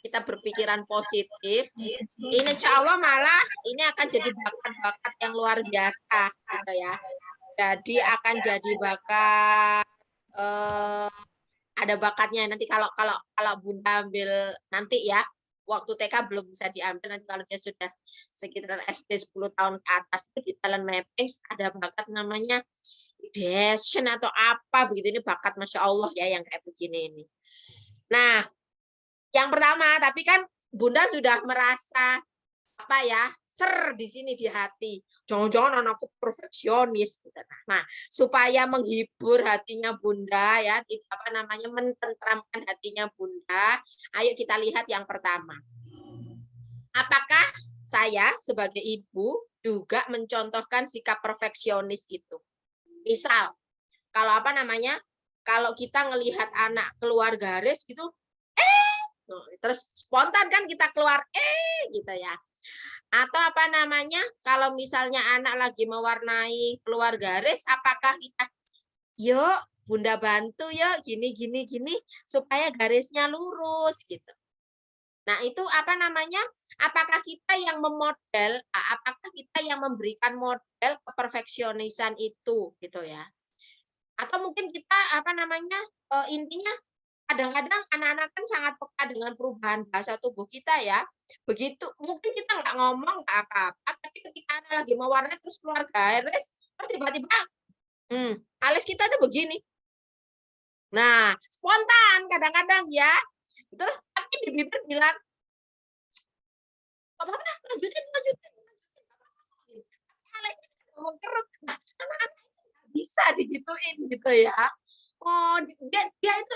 kita berpikiran positif, ini insya Allah malah ini akan jadi bakat-bakat yang luar biasa gitu ya. Jadi akan jadi bakat ada bakatnya nanti kalau Bunda ambil nanti ya, waktu TK belum bisa diambil, nanti kalau dia sudah sekitar SD 10 tahun ke atas itu di talent mapping ada bakat namanya ideation atau apa begitu, ini bakat Masya Allah ya yang kayak begini ini. Nah, yang pertama, tapi kan Bunda sudah merasa ser di sini di hati. Jangan-jangan anakku perfeksionis. Nah, supaya menghibur hatinya Bunda ya, mententramkan hatinya Bunda, ayo kita lihat yang pertama. Apakah saya sebagai ibu juga mencontohkan sikap perfeksionis itu? Misal, kalau kalau kita ngelihat anak keluar garis gitu, terus spontan kan kita keluar gitu ya. Atau apa namanya, kalau misalnya anak lagi mewarnai keluar garis, apakah kita, yuk Bunda bantu yuk, gini, supaya garisnya lurus gitu. Nah itu apa namanya, apakah kita yang memodel, apakah kita yang memberikan model keperfeksionisan itu gitu ya. Atau mungkin kita apa namanya, intinya kadang-kadang anak-anak kan sangat peka dengan perubahan bahasa tubuh kita ya. Begitu mungkin kita nggak ngomong nggak apa-apa, tapi ketika anak lagi mewarnai terus keluar garis, terus tiba-tiba, alis kita tuh begini. Nah, spontan kadang-kadang ya. Terus tapi di bibir bilang, "Nggak apa-apa, lanjutin. Alisnya ngomong kerut. Nah, anak-anak itu nggak bisa digituin gitu ya. Oh, dia itu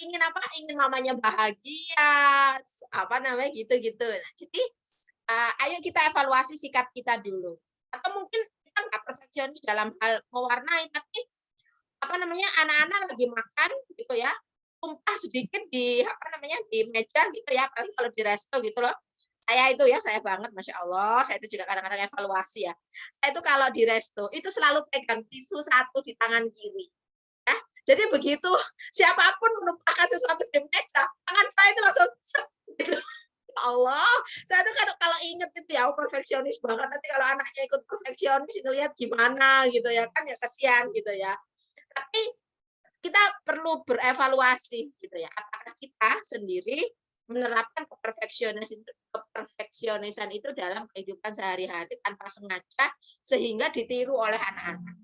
ingin apa? Ingin mamanya bahagia, apa namanya gitu-gitu. Nah, jadi ayo kita evaluasi sikap kita dulu. Atau mungkin kita nggak perfeksionis dalam hal mewarnai, tapi apa namanya anak-anak lagi makan gitu ya, tumpah sedikit di apa namanya di meja gitu ya, apalagi kalau di resto gitu loh. Saya itu ya, saya banget, masya Allah, saya itu juga kadang-kadang evaluasi ya. Saya itu kalau di resto itu selalu pegang tisu satu di tangan kiri. Ya, jadi begitu siapapun menumpahkan sesuatu di meja, tangan saya itu langsung set, gitu. Ya Allah, saya tuh kalau inget itu ya perfeksionis banget. Nanti kalau anaknya ikut perfeksionis ngelihat gimana gitu ya kan ya kasihan gitu ya. Tapi kita perlu berevaluasi gitu ya. Apakah kita sendiri menerapkan keperfeksionisan itu dalam kehidupan sehari-hari tanpa sengaja sehingga ditiru oleh anak-anak.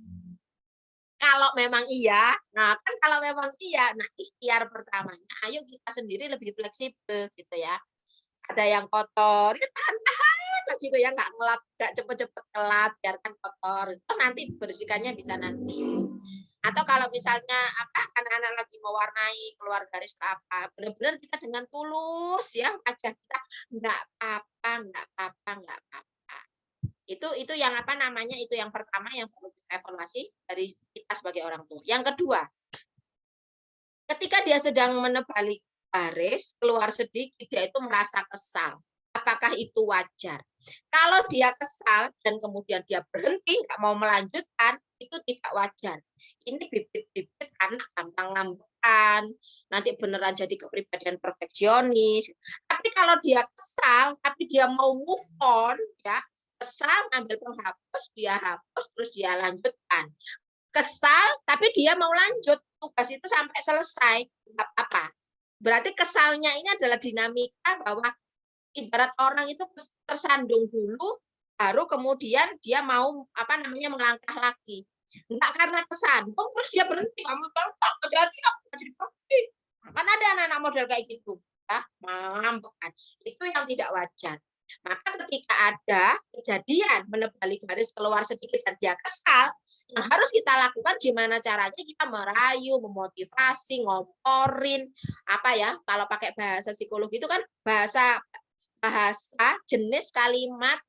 Kalau memang iya, nah kan kalau memang iya, nah ikhtiar pertamanya, ayo kita sendiri lebih fleksibel gitu ya. Ada yang kotor, ya tahan-tahan gitu ya, nggak ngelap, nggak cepet-cepet ngelap, biarkan kotor. Itu nanti bersihkannya bisa nanti. Atau kalau misalnya apa anak-anak lagi mewarnai keluar garis ke apa, benar-benar kita dengan tulus ya wajah kita nggak apa-apa. Itu yang apa namanya, itu yang pertama yang perlu kita evaluasi dari kita sebagai orang tua. Yang kedua, ketika dia sedang menebali garis keluar sedikit, dia itu merasa kesal. Apakah itu wajar? Kalau dia kesal dan kemudian dia berhenti, nggak mau melanjutkan, itu tidak wajar. Ini bibit-bibit anak gampang ngambekan, nanti beneran jadi kepribadian perfeksionis. Tapi kalau dia kesal, tapi dia mau move on, ya kesal, ambil penghapus, dia hapus, terus dia lanjutkan. Kesal, tapi dia mau lanjut tugas itu sampai selesai, nggak apa-apa. Berarti kesalnya ini adalah dinamika bahwa ibarat orang itu tersandung dulu, baru kemudian dia mau apa namanya melangkah lagi. Enggak karena kesandung terus dia berhenti, kamu jadi pergi. Kan ada anak-anak model kayak gitu, ya, mengambekan. Itu yang tidak wajar. Maka ketika ada kejadian menebali garis keluar sedikit dan dia kesal, yang harus kita lakukan gimana caranya kita merayu, memotivasi, ngomporin, apa ya, kalau pakai bahasa psikologi itu kan bahasa jenis kalimat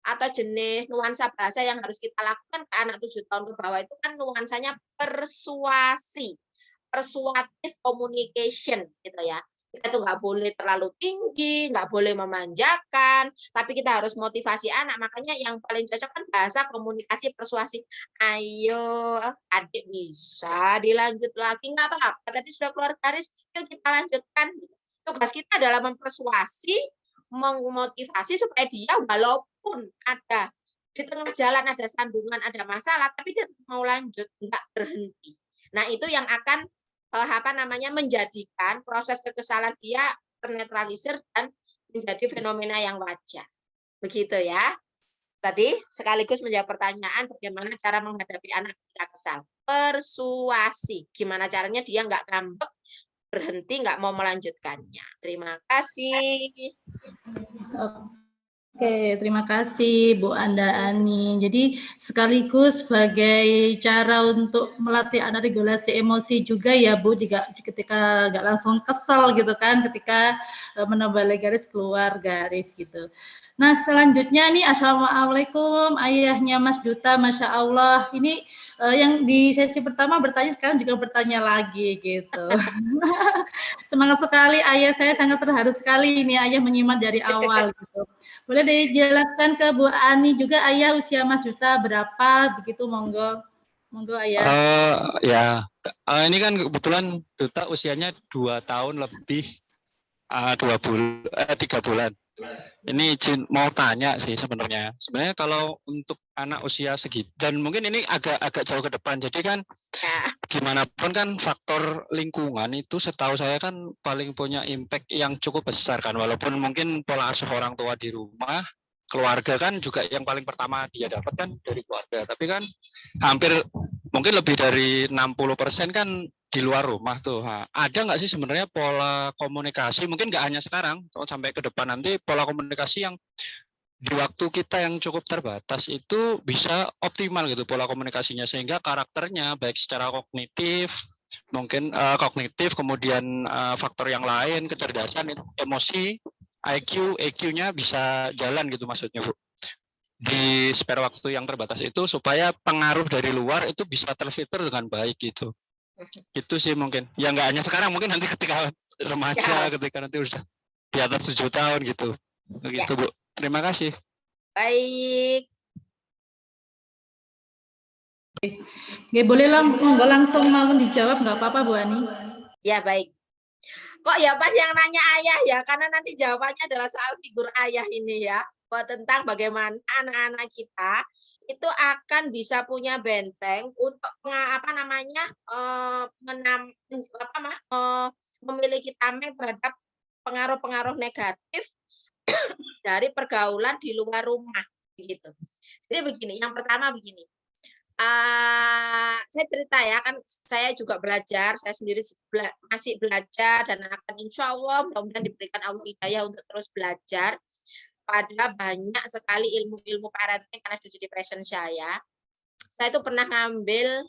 atau jenis nuansa bahasa yang harus kita lakukan ke anak 7 tahun ke bawah itu kan nuansanya persuasi, persuasive communication gitu ya. Kita tuh nggak boleh terlalu tinggi, nggak boleh memanjakan, tapi kita harus motivasi anak. Makanya yang paling cocok kan bahasa komunikasi persuasi. Ayo, adik bisa dilanjut lagi, nggak apa-apa. Tadi sudah keluar garis, yuk kita lanjutkan. Tugas kita adalah mempersuasi, memotivasi supaya dia walaupun ada di tengah jalan ada sandungan, ada masalah, tapi dia mau lanjut, nggak berhenti. Nah itu yang akan apa namanya menjadikan proses kekesalan dia ternetralisir dan menjadi fenomena yang wajar. Begitu ya. Tadi sekaligus menjawab pertanyaan bagaimana cara menghadapi anak ketika kesal. Persuasi. Gimana caranya dia nggak ngambek, berhenti, nggak mau melanjutkannya. Terima kasih. Oke, terima kasih Bu Anda Ani. Jadi sekaligus sebagai cara untuk melatih anak regulasi emosi juga ya Bu, ketika nggak langsung kesal gitu kan, ketika menebali garis keluar garis gitu. Nah selanjutnya nih, Assalamualaikum ayahnya Mas Duta, Masya Allah. Ini yang di sesi pertama bertanya, sekarang juga bertanya lagi gitu. Semangat sekali ayah, saya sangat terharu sekali ini ayah menyimak dari awal gitu. Boleh boleh dijelaskan ke Bu Ani juga ayah usia Mas Duta berapa begitu, monggo. Monggo ayah. Ya, ini kan kebetulan Duta usianya 2 tahun lebih 3 bulan. Ini izin mau tanya sih sebenarnya. Sebenarnya kalau untuk anak usia segitu, dan mungkin ini agak jauh ke depan. Jadi kan gimana pun kan faktor lingkungan itu setahu saya kan paling punya impact yang cukup besar kan. Walaupun mungkin pola asuh orang tua di rumah, keluarga kan juga yang paling pertama dia dapat kan dari keluarga. Tapi kan hampir mungkin lebih dari 60% kan di luar rumah tuh. Nah, ada nggak sih sebenarnya pola komunikasi, mungkin nggak hanya sekarang, sampai ke depan nanti pola komunikasi yang di waktu kita yang cukup terbatas itu bisa optimal gitu pola komunikasinya, sehingga karakternya baik secara kognitif, mungkin kognitif, kemudian faktor yang lain, kecerdasan, emosi, IQ, EQ-nya bisa jalan gitu maksudnya Bu. Di spare waktu yang terbatas itu supaya pengaruh dari luar itu bisa terfilter dengan baik gitu. Itu sih mungkin. Ya nggak hanya sekarang, mungkin nanti ketika remaja, ketika nanti udah di atas 7 tahun gitu. Begitu Bu. Terima kasih. Baik. Ya, boleh monggo langsung mau dijawab, nggak apa-apa Bu Ani. Ya, baik. Kok ya pas yang nanya ayah ya, karena nanti jawabannya adalah soal figur ayah ini ya, tentang bagaimana anak-anak kita itu akan bisa punya benteng untuk memiliki tameng terhadap pengaruh-pengaruh negatif dari pergaulan di luar rumah gitu. Jadi begini, yang pertama begini. Saya cerita ya, kan saya juga belajar, saya sendiri masih belajar dan akan insya Allah mudah-mudahan diberikan Allah hidayah untuk terus belajar pada banyak sekali ilmu-ilmu parenting karena studi passion saya. Saya itu pernah ngambil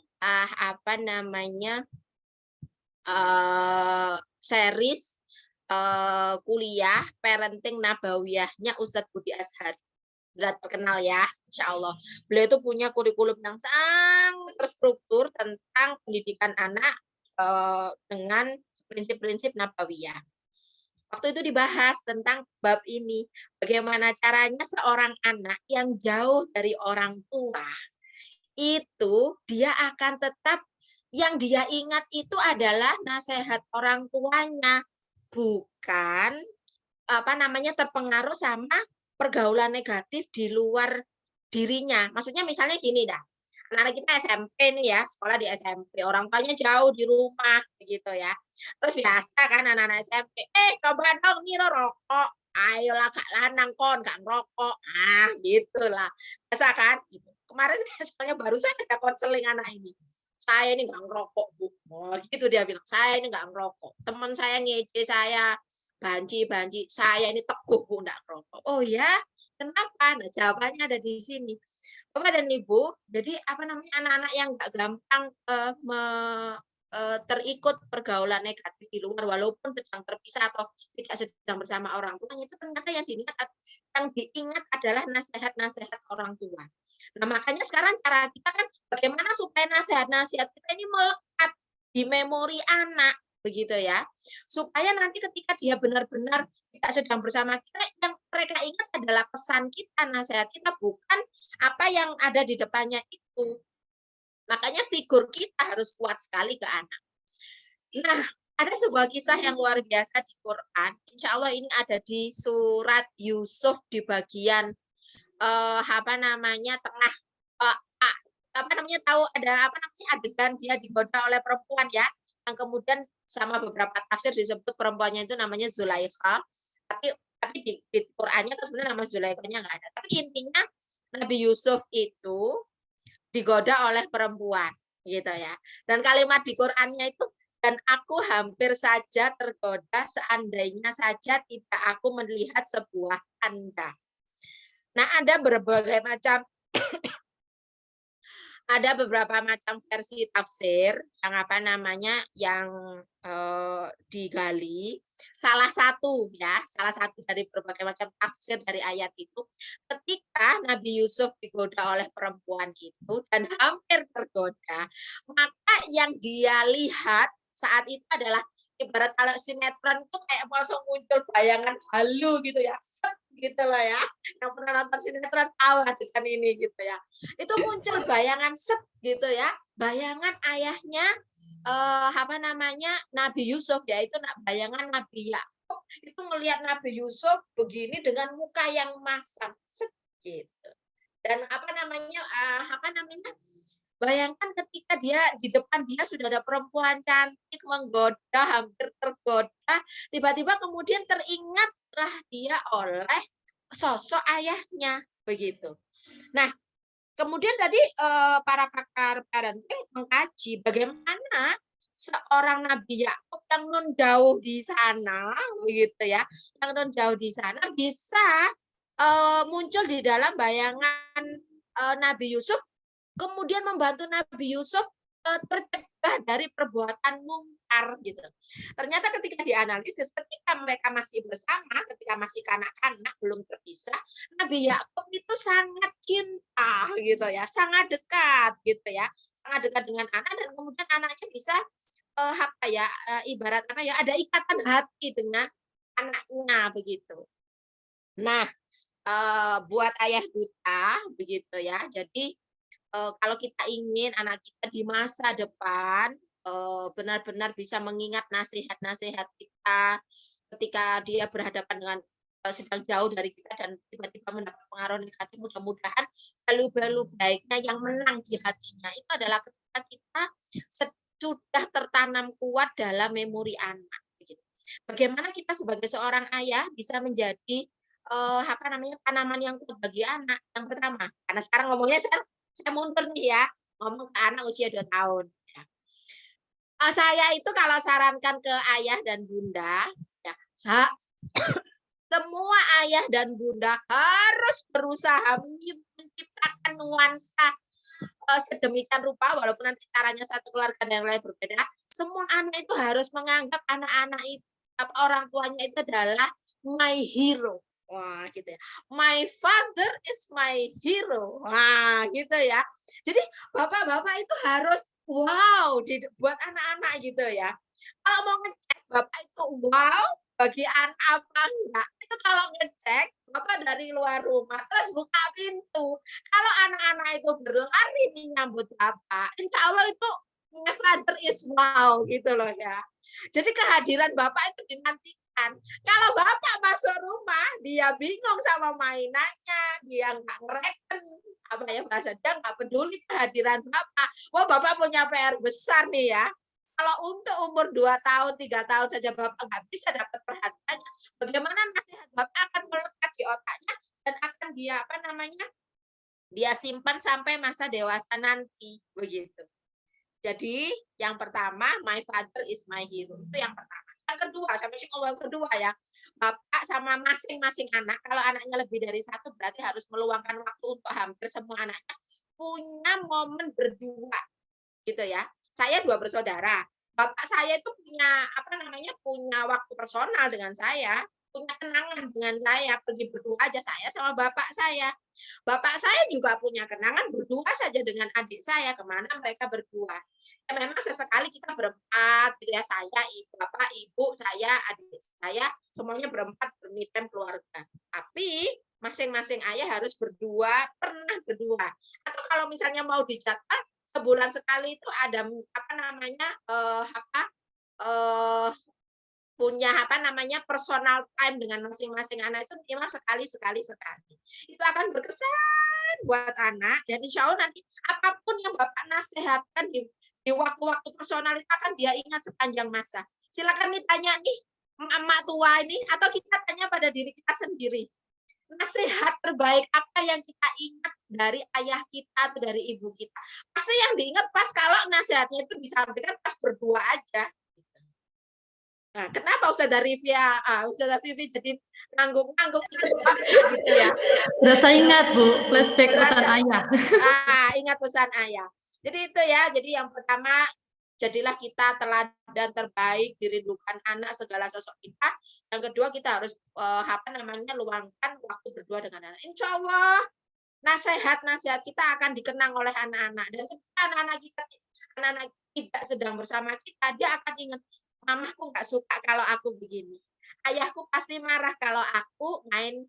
series kuliah parenting nabawiyahnya Ustadz Budi Azhari. Sudah terkenal ya, insya Allah. Beliau itu punya kurikulum yang sangat terstruktur tentang pendidikan anak dengan prinsip-prinsip nabawiyah. Waktu itu dibahas tentang bab ini, bagaimana caranya seorang anak yang jauh dari orang tua, itu dia akan tetap, yang dia ingat itu adalah nasihat orang tuanya, bukan terpengaruh sama pergaulan negatif di luar dirinya. Maksudnya misalnya gini dah, anak-anak kita SMP nih ya, sekolah di SMP, orang tuanya jauh di rumah begitu ya. Terus biasa kan anak-anak SMP, coba dong nih rokok, ayolah kak lanang kon, kak ngerokok, gitulah. Biasa kan? Gitu. Kemarin soalnya barusan ada konseling anak ini. Saya ini nggak ngerokok Bu, gitu dia bilang. Saya ini nggak ngerokok. Teman saya ngece saya, banci, saya ini teguh Bu enggak rokok. Oh ya, kenapa? Nah, jawabannya ada di sini. Bapak dan Ibu, jadi anak-anak yang enggak gampang terikut pergaulan negatif di luar walaupun sedang terpisah atau tidak sedang bersama orang tua, itu ternyata yang diingat adalah nasihat-nasihat orang tua. Nah, makanya sekarang cara kita kan bagaimana supaya nasihat-nasihat kita ini melekat di memori anak, begitu ya, supaya nanti ketika dia benar-benar tidak sedang bersama kita, yang mereka ingat adalah pesan kita, nasihat kita, bukan apa yang ada di depannya itu. Makanya figur kita harus kuat sekali ke anak. Nah, ada sebuah kisah yang luar biasa di Quran. Insya Allah ini ada di surat Yusuf di bagian tengah. Tahu ada adegan dia digoda oleh perempuan ya, yang kemudian sama beberapa tafsir disebut perempuannya itu namanya Zulaikha, tapi di Qur'annya kan sebenarnya nama Zulaikhanya nggak ada. Tapi intinya Nabi Yusuf itu digoda oleh perempuan gitu ya. Dan kalimat di Qur'annya itu, dan aku hampir saja tergoda seandainya saja tidak aku melihat sebuah tanda. Nah, ada berbagai macam ada beberapa macam versi tafsir yang digali. Salah satu dari berbagai macam tafsir dari ayat itu, ketika Nabi Yusuf digoda oleh perempuan itu dan hampir tergoda, maka yang dia lihat saat itu adalah ibarat kalau sinetron itu kayak langsung muncul bayangan halu gitu ya, gitu loh ya. Yang pernah nonton sinetron tahu adegan ini gitu ya. Itu muncul bayangan set gitu ya, bayangan ayahnya Nabi Yusuf, yaitu bayangan Nabi Yakub itu ngelihat Nabi Yusuf begini dengan muka yang masam set gitu. Dan bayangkan ketika dia di depan dia sudah ada perempuan cantik menggoda, hampir tergoda, tiba-tiba kemudian teringatlah dia oleh sosok ayahnya begitu. Nah, kemudian tadi para pakar parenting mengkaji bagaimana seorang Nabi Yakub yang nun jauh di sana, begitu ya, yang nun jauh di sana bisa muncul di dalam bayangan Nabi Yusuf, kemudian membantu Nabi Yusuf tercegah dari perbuatan mungkar gitu. Ternyata ketika dianalisis, ketika mereka masih bersama, ketika masih kanak-kanak belum terpisah, Nabi Yakub itu sangat cinta gitu ya, sangat dekat gitu ya, sangat dekat dengan anak, dan kemudian anaknya bisa ibarat ada ikatan hati dengan anaknya begitu. Nah, buat ayah duta begitu ya. Jadi kalau kita ingin anak kita di masa depan benar-benar bisa mengingat nasihat-nasihat kita ketika dia berhadapan dengan sedang jauh dari kita dan tiba-tiba mendapat pengaruh negatif, mudah-mudahan value-value baiknya yang menang di hatinya itu adalah ketika kita sudah tertanam kuat dalam memori anak. Bagaimana kita sebagai seorang ayah bisa menjadi tanaman yang kuat bagi anak. Yang pertama, karena sekarang ngomongnya saya mundur nih ya, ngomong ke anak usia 2 tahun. Ya. Saya itu kalau sarankan ke ayah dan bunda, ya, semua ayah dan bunda harus berusaha menciptakan nuansa sedemikian rupa, walaupun nanti caranya satu keluarga dan yang lain berbeda, semua anak itu harus menganggap anak-anak itu, orang tuanya itu adalah my hero. Wah, gitu ya. My father is my hero. Wah, gitu ya. Jadi bapak-bapak itu harus wow buat anak-anak gitu ya. Kalau mau ngecek bapak itu wow bagi anak apa enggak, itu kalau ngecek bapak dari luar rumah terus buka pintu, kalau anak-anak itu berlari menyambut bapak, insya Allah itu father is wow gitu loh ya. Jadi kehadiran bapak itu dinantikan. Kalau bapak masuk rumah dia bingung sama mainannya, dia nggak ngereken bahasa dia nggak peduli kehadiran bapak. Wah, bapak punya PR besar nih ya. Kalau untuk umur 2 tahun, 3 tahun saja bapak nggak bisa dapat perhatiannya, bagaimana nasihat bapak akan melekat di otaknya dan akan dia simpan sampai masa dewasa nanti begitu. Jadi yang pertama, my father is my hero, itu yang pertama. Yang kedua, sampai yang kedua ya, bapak sama masing-masing anak, kalau anaknya lebih dari 1 berarti harus meluangkan waktu untuk hampir semua anaknya punya momen berdua gitu ya. Saya 2 bersaudara. Bapak saya itu punya waktu personal dengan saya, punya kenangan dengan saya, pergi berdua aja saya sama bapak saya. Bapak saya juga punya kenangan berdua saja dengan adik saya, kemana mereka berdua. Ya, memang sesekali kita berempat, ya, saya, bapak, ibu, saya, adik saya, semuanya berempat me time keluarga. Tapi masing-masing ayah harus berdua, pernah berdua. Atau kalau misalnya mau dijadwal sebulan sekali itu ada punya personal time dengan masing-masing anak itu minimal sekali. Itu akan berkesan buat anak, dan insya Allah nanti apapun yang bapak nasihatkan di waktu-waktu personal itu akan dia ingat sepanjang masa. Silakan ditanya nih emak tua ini, atau kita tanya pada diri kita sendiri. Nasihat terbaik apa yang kita ingat dari ayah kita atau dari ibu kita? Pasti yang diingat pas kalau nasihatnya itu disampaikan pas berdua aja. Nah, kenapa Ustazah Vivi jadi ngangguk-ngangguk gitu ya? Berasa ingat, Bu, flashback pesan ayah. Ingat pesan ayah. Jadi itu ya, jadi yang pertama, jadilah kita teladan terbaik, dirindukan anak segala sosok kita. Yang kedua, kita harus luangkan waktu berdua dengan anak. Insya Allah nasihat-nasihat kita akan dikenang oleh anak-anak, dan ketika anak-anak tidak sedang bersama kita, dia akan ingat, mamaku nggak suka kalau aku begini, ayahku pasti marah kalau aku main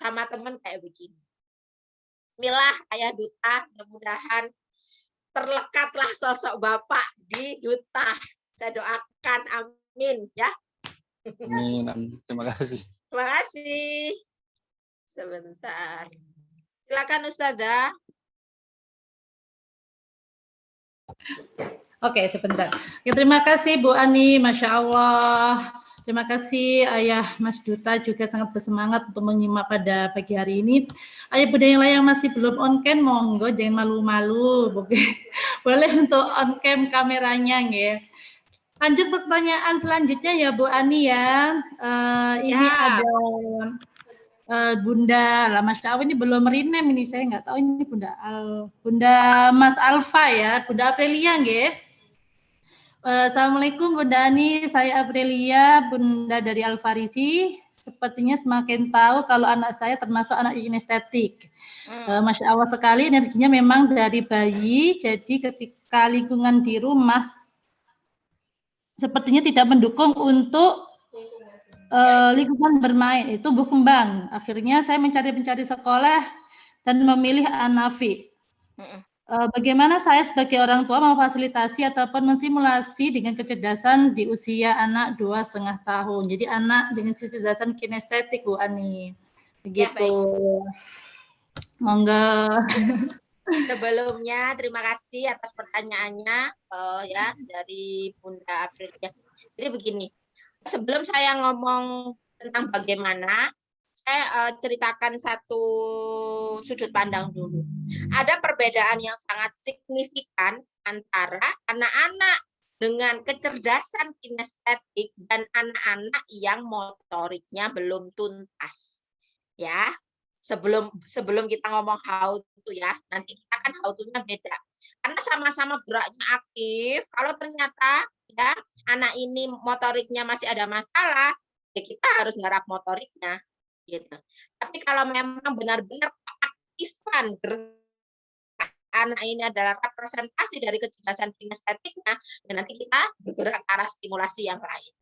sama teman kayak begini. Bismillah, Ayah Duta, mudah-mudahan terlekatlah sosok Bapak di Duta. Saya doakan, amin ya. Amin, amin. Terima kasih. Terima kasih. Sebentar. Silakan Ustazah. Oke, sebentar. Ya, terima kasih Bu Ani, Masya Allah. Terima kasih Ayah Mas Duta juga sangat bersemangat untuk menyimak pada pagi hari ini. Ayah Bunda yang lain yang masih belum on cam, monggo jangan malu-malu. Boleh untuk on cam kameranya ya. Lanjut pertanyaan selanjutnya ya Bu Ani ya. Ini ada Bunda lah, Mas Tahu ini belum rename ini, saya nggak tahu ini Bunda Mas Alfa ya, Bunda Aprilia nggih. Assalamualaikum Bunda Ani, saya Aprilia, Bunda dari Alfarisi. Sepertinya semakin tahu kalau anak saya termasuk anak kinestetik. Masya Allah sekali, energinya memang dari bayi, jadi ketika lingkungan di rumah sepertinya tidak mendukung untuk lingkungan bermain, itu tumbuh kembang. Akhirnya saya mencari sekolah dan memilih Anafi. Bagaimana saya sebagai orang tua memfasilitasi ataupun mensimulasi dengan kecerdasan di usia anak 2,5 tahun. Jadi anak dengan kecerdasan kinestetik, Bu Ani. Begitu. Ya, monggo. Sebelumnya terima kasih atas pertanyaannya ya dari Bunda Aprilia. Jadi begini, sebelum saya ngomong tentang bagaimana, saya ceritakan satu sudut pandang dulu. Ada perbedaan yang sangat signifikan antara anak-anak dengan kecerdasan kinestetik dan anak-anak yang motoriknya belum tuntas. Ya, sebelum kita ngomong how to ya, nanti kita kan how to-nya beda. Karena sama-sama geraknya aktif, kalau ternyata ya anak ini motoriknya masih ada masalah, ya kita harus garap motoriknya gitu. Tapi kalau memang benar-benar keaktifan anak ini adalah representasi dari kecerdasan kinestetiknya, dan nanti kita bergerak ke arah stimulasi yang lain.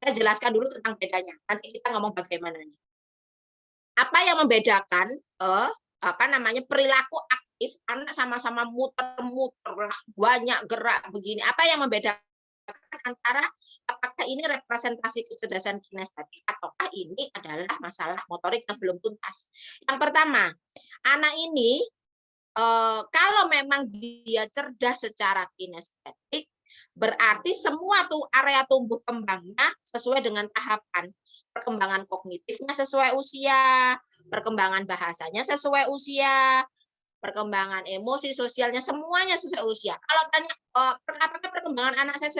Saya jelaskan dulu tentang bedanya. Nanti kita ngomong bagaimananya. Apa yang membedakan perilaku aktif anak sama-sama muter-muter lah, banyak gerak begini. Apa yang membedakan antara apakah ini representasi kecerdasan kinestetik ataukah ini adalah masalah motorik yang belum tuntas? Yang pertama, anak ini kalau memang dia cerdas secara kinestetik, berarti semua area tumbuh kembangnya sesuai dengan tahapan. Perkembangan kognitifnya sesuai usia, perkembangan bahasanya sesuai usia, perkembangan emosi sosialnya semuanya sesuai usia. Kalau tanya apakah perkembangan anak saya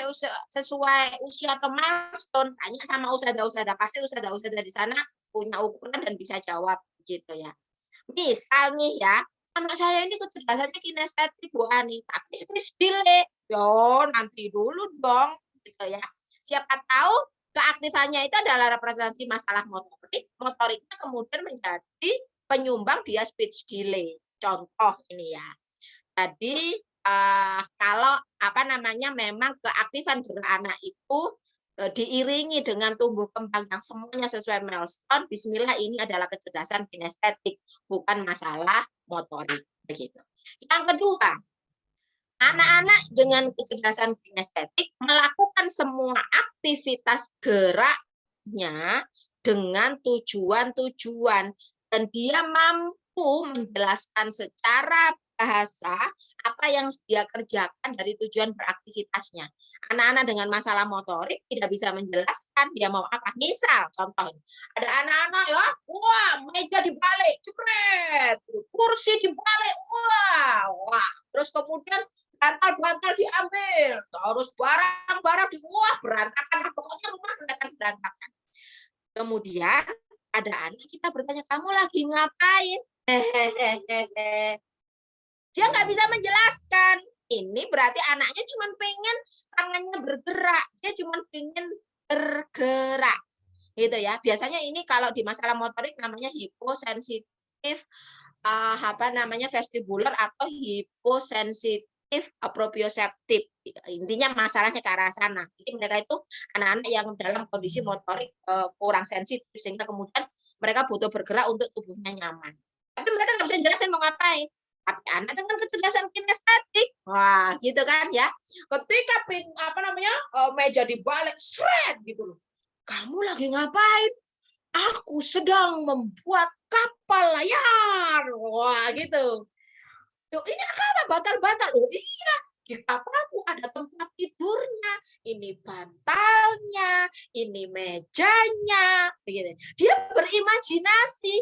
sesuai usia atau milestone, tanya sama ustadzah, pasti ustadzah di sana punya ukuran dan bisa jawab gitu ya. Misal nih ya, anak saya ini kecerdasannya kinestetik Bu Ani, tapi speech delay. Yo, nanti dulu dong gitu ya. Siapa tahu keaktifannya itu adalah representasi masalah motorik, motoriknya kemudian menjadi penyumbang dia speech delay. Contoh ini ya. Jadi kalau memang keaktifan gerak anak itu diiringi dengan tumbuh kembang yang semuanya sesuai milestone, bismillah ini adalah kecerdasan kinestetik, bukan masalah motorik begitu. Yang kedua, anak-anak dengan kecerdasan kinestetik melakukan semua aktivitas geraknya dengan tujuan-tujuan dan dia mampu menjelaskan secara bahasa apa yang dia kerjakan dari tujuan beraktivitasnya. Anak-anak dengan masalah motorik tidak bisa menjelaskan dia mau apa. Misal contoh, ada anak-anak ya, wah meja dibalik, jepret, kursi dibalik, wah, terus kemudian bantal-bantal diambil, terus barang-barang wah berantakan, pokoknya rumah kelihatan berantakan. Kemudian ada anak kita bertanya, kamu lagi ngapain? Dia nggak bisa menjelaskan. Ini berarti anaknya cuma pengen tangannya bergerak, dia cuma pengen bergerak, gitu ya. Biasanya ini kalau di masalah motorik namanya hiposensitif, vestibular atau hiposensitif aktif proprioseptif. Intinya masalahnya ke arah sana. Jadi mereka itu anak-anak yang dalam kondisi motorik kurang sensitif sehingga kemudian mereka butuh bergerak untuk tubuhnya nyaman. Tapi mereka nggak bisa jelasin mau ngapain. Tapi anak dengan kecerdasan kinestetik, wah gitu kan ya. Ketika meja dibalik, shred gitu loh. Kamu lagi ngapain? Aku sedang membuat kapal layar. Wah gitu. Loh, ini apa batal-batal? Oh iya, di kapalku ada tempat tidurnya, ini bantalnya, ini mejanya, begitu. Dia berimajinasi,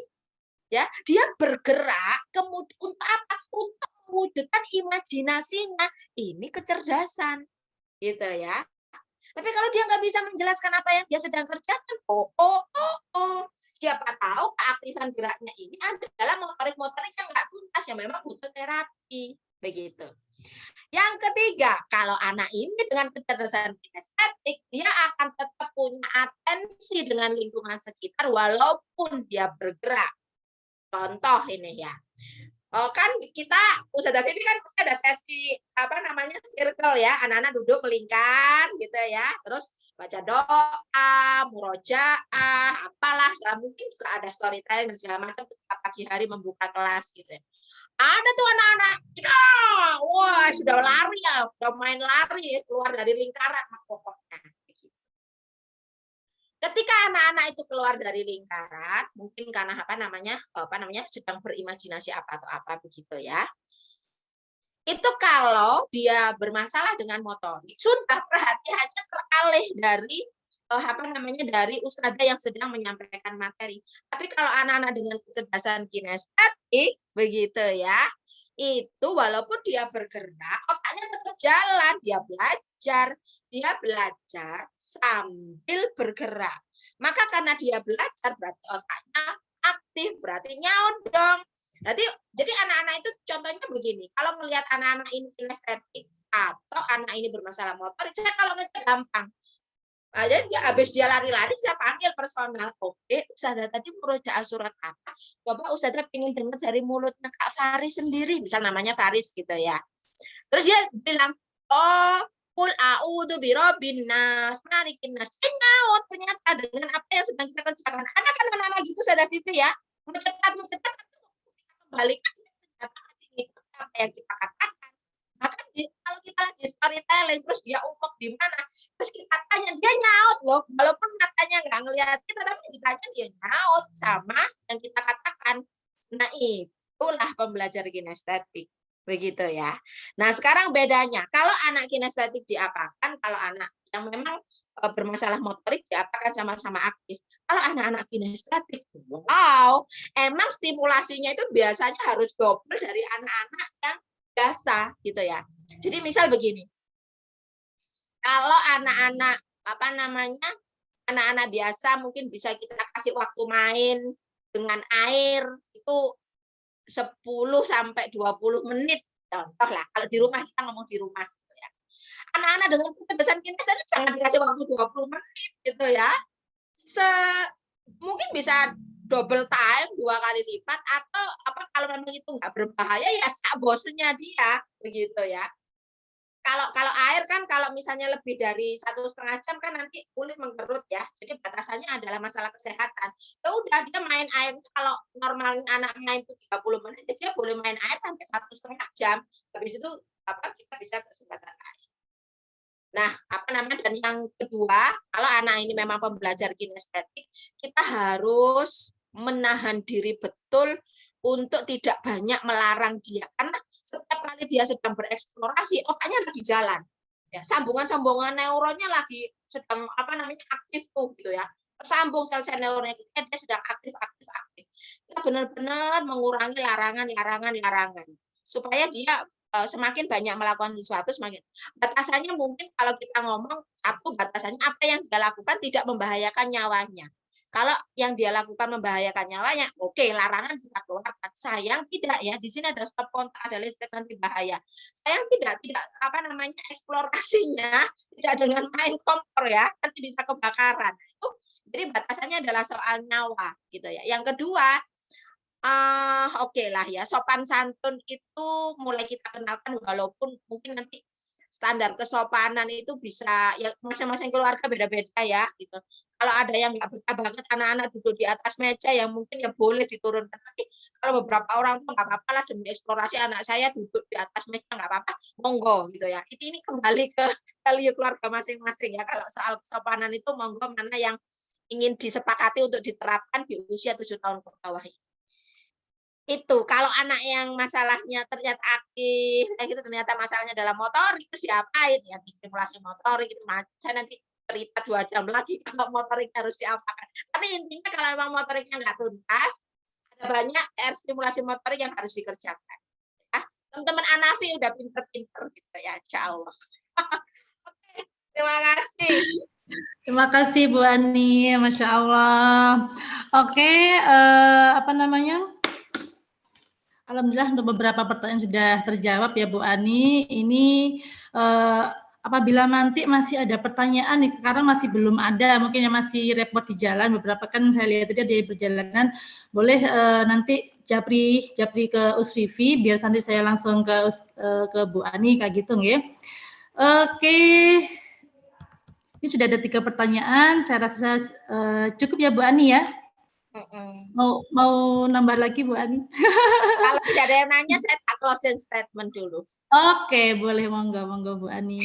ya, dia bergerak kemudian untuk apa? Untuk mewujudkan imajinasinya. Ini kecerdasan, gitu ya. Tapi kalau dia nggak bisa menjelaskan apa yang dia sedang kerjakan, siapa tahu keaktifan geraknya ini adalah motorik-motorik yang nggak tuntas, yang memang butuh terapi. Begitu. Yang ketiga, kalau anak ini dengan kecerdasan kinestetik, dia akan tetap punya atensi dengan lingkungan sekitar walaupun dia bergerak. Contoh ini ya. Kan kita Ustazah Vivi kan pasti ada sesi circle ya, anak-anak duduk melingkar gitu ya, terus baca doa, murojaah, apalah, mungkin juga ada storytelling dan segala macam ketika pagi hari membuka kelas gitu ya. Ada tuh anak-anak, wah sudah lari ya, sudah main lari keluar dari lingkaran pokoknya. Ketika anak-anak itu keluar dari lingkaran, mungkin karena sedang berimajinasi apa atau apa begitu ya. Itu kalau dia bermasalah dengan motorik, sudah perhatiannya teralih dari dari ustadzah yang sedang menyampaikan materi. Tapi kalau anak-anak dengan kecerdasan kinestetik begitu ya, itu walaupun dia bergerak, otaknya tetap jalan, dia belajar sambil bergerak. Maka karena dia belajar berarti otaknya aktif, berarti nyaut dong. Jadi anak-anak itu contohnya begini, kalau melihat anak-anak ini kinestetik atau anak ini bermasalah motorik, saya kalau ngecek gampang. Jadi habis dia lari-lari, saya panggil personal. Oke, Ustazah tadi murojaah surat apa? Coba Ustazah ingin dengar dari mulutnya Kak Faris sendiri, misal namanya Faris gitu ya. Terus dia bilang, Qul a'udzu birabbin nas, malikin nas. Nyaut ternyata dengan apa yang sedang kita kerjakan. Anak-anak gitu Ustazah Vivi ya, mencetat kembalikan ternyata masih ngikut apa yang kita katakan. Bahkan kalau kita lagi storytelling terus dia umek di mana, terus kita tanya, dia nyaut loh, walaupun matanya nggak ngeliat kita, tapi ditanya dia nyaut sama yang kita katakan. Nah itulah pembelajar kinestetik, begitu ya. Nah sekarang bedanya, kalau anak kinestetik diapakan, kalau anak yang memang bermasalah motorik diapakan sama-sama aktif. Kalau anak-anak kinestetik, wow, emang stimulasinya itu biasanya harus double dari anak-anak yang biasa gitu ya. Jadi misal begini, kalau anak-anak anak-anak biasa mungkin bisa kita kasih waktu main dengan air itu 10 sampai 20 menit contoh lah. Kalau di rumah, kita ngomong di rumah gitu ya. Anak-anak dengan kecerdasan kinestetik jangan dikasih waktu 20 menit gitu ya. Mungkin bisa double time, 2 kali lipat, atau kalau memang itu nggak berbahaya ya bosennya dia begitu ya. Kalau air kan kalau misalnya lebih dari 1,5 jam kan nanti kulit mengkerut ya. Jadi batasannya adalah masalah kesehatan. Ya udah, dia main air, kalau normalnya anak main itu 30 menit, dia boleh main air sampai 1,5 jam. Habis itu kita bisa kesempatan air. Nah, dan yang kedua, kalau anak ini memang pembelajar kinestetik, kita harus menahan diri betul untuk tidak banyak melarang dia, karena setiap kali dia sedang bereksplorasi, otaknya lagi jalan. Ya, sambungan-sambungan neuronnya lagi sedang aktif tuh gitu ya. Tersambung sel-sel neuronnya, dia sedang aktif. Kita benar-benar mengurangi larangan supaya dia semakin banyak melakukan sesuatu, semakin batasannya mungkin kalau kita ngomong batasannya apa yang dia lakukan tidak membahayakan nyawanya. Kalau yang dia lakukan membahayakan nyawanya, oke, larangan kita keluarkan. Sayang tidak ya, di sini ada stop kontak, ada listrik nanti bahaya. Sayang tidak eksplorasinya tidak dengan main kompor ya, nanti bisa kebakaran. Jadi batasannya adalah soal nyawa gitu ya. Yang kedua, Oke lah ya, sopan santun itu mulai kita kenalkan walaupun mungkin nanti standar kesopanan itu bisa ya masing-masing keluarga beda-beda ya gitu. Kalau ada yang nggak betah banget anak-anak duduk di atas meja yang mungkin ya boleh diturunkan. Tapi kalau beberapa orang tuh nggak apa-apa lah demi eksplorasi anak saya duduk di atas meja nggak apa-apa, monggo gitu ya. Ini kembali ke value keluarga masing-masing ya. Kalau soal kesopanan itu monggo mana yang ingin disepakati untuk diterapkan di usia 7 tahun ke bawah ini. Itu, kalau anak yang masalahnya ternyata aktif, kayak gitu, ternyata masalahnya dalam motorik, terus diapain? Ya distimulasi motorik itu, saya nanti cerita 2 jam lagi kalau motorik harus diapakan. Tapi intinya kalau emang motoriknya nggak tuntas, ada banyak PR stimulasi motorik yang harus dikerjakan. Ya, teman-teman Anafi udah pinter-pinter gitu ya, insya Allah. Oke, terima kasih. Terima kasih Bu Ani, Masya Allah. Oke, apa namanya? Alhamdulillah untuk beberapa pertanyaan sudah terjawab ya Bu Ani. Ini apabila nanti masih ada pertanyaan nih, karena masih belum ada, mungkin yang masih repot di jalan, beberapa kan saya lihat tadi ada di perjalanan, boleh nanti japri ke Usvivi, biar nanti saya langsung ke Bu Ani kayak gitu nggih. Oke. Ini sudah ada 3 pertanyaan, saya rasa cukup ya Bu Ani ya. Mau nambah lagi Bu Ani? Kalau tidak ada yang nanya, saya closing statement dulu. Oke, boleh, monggo Bu Ani.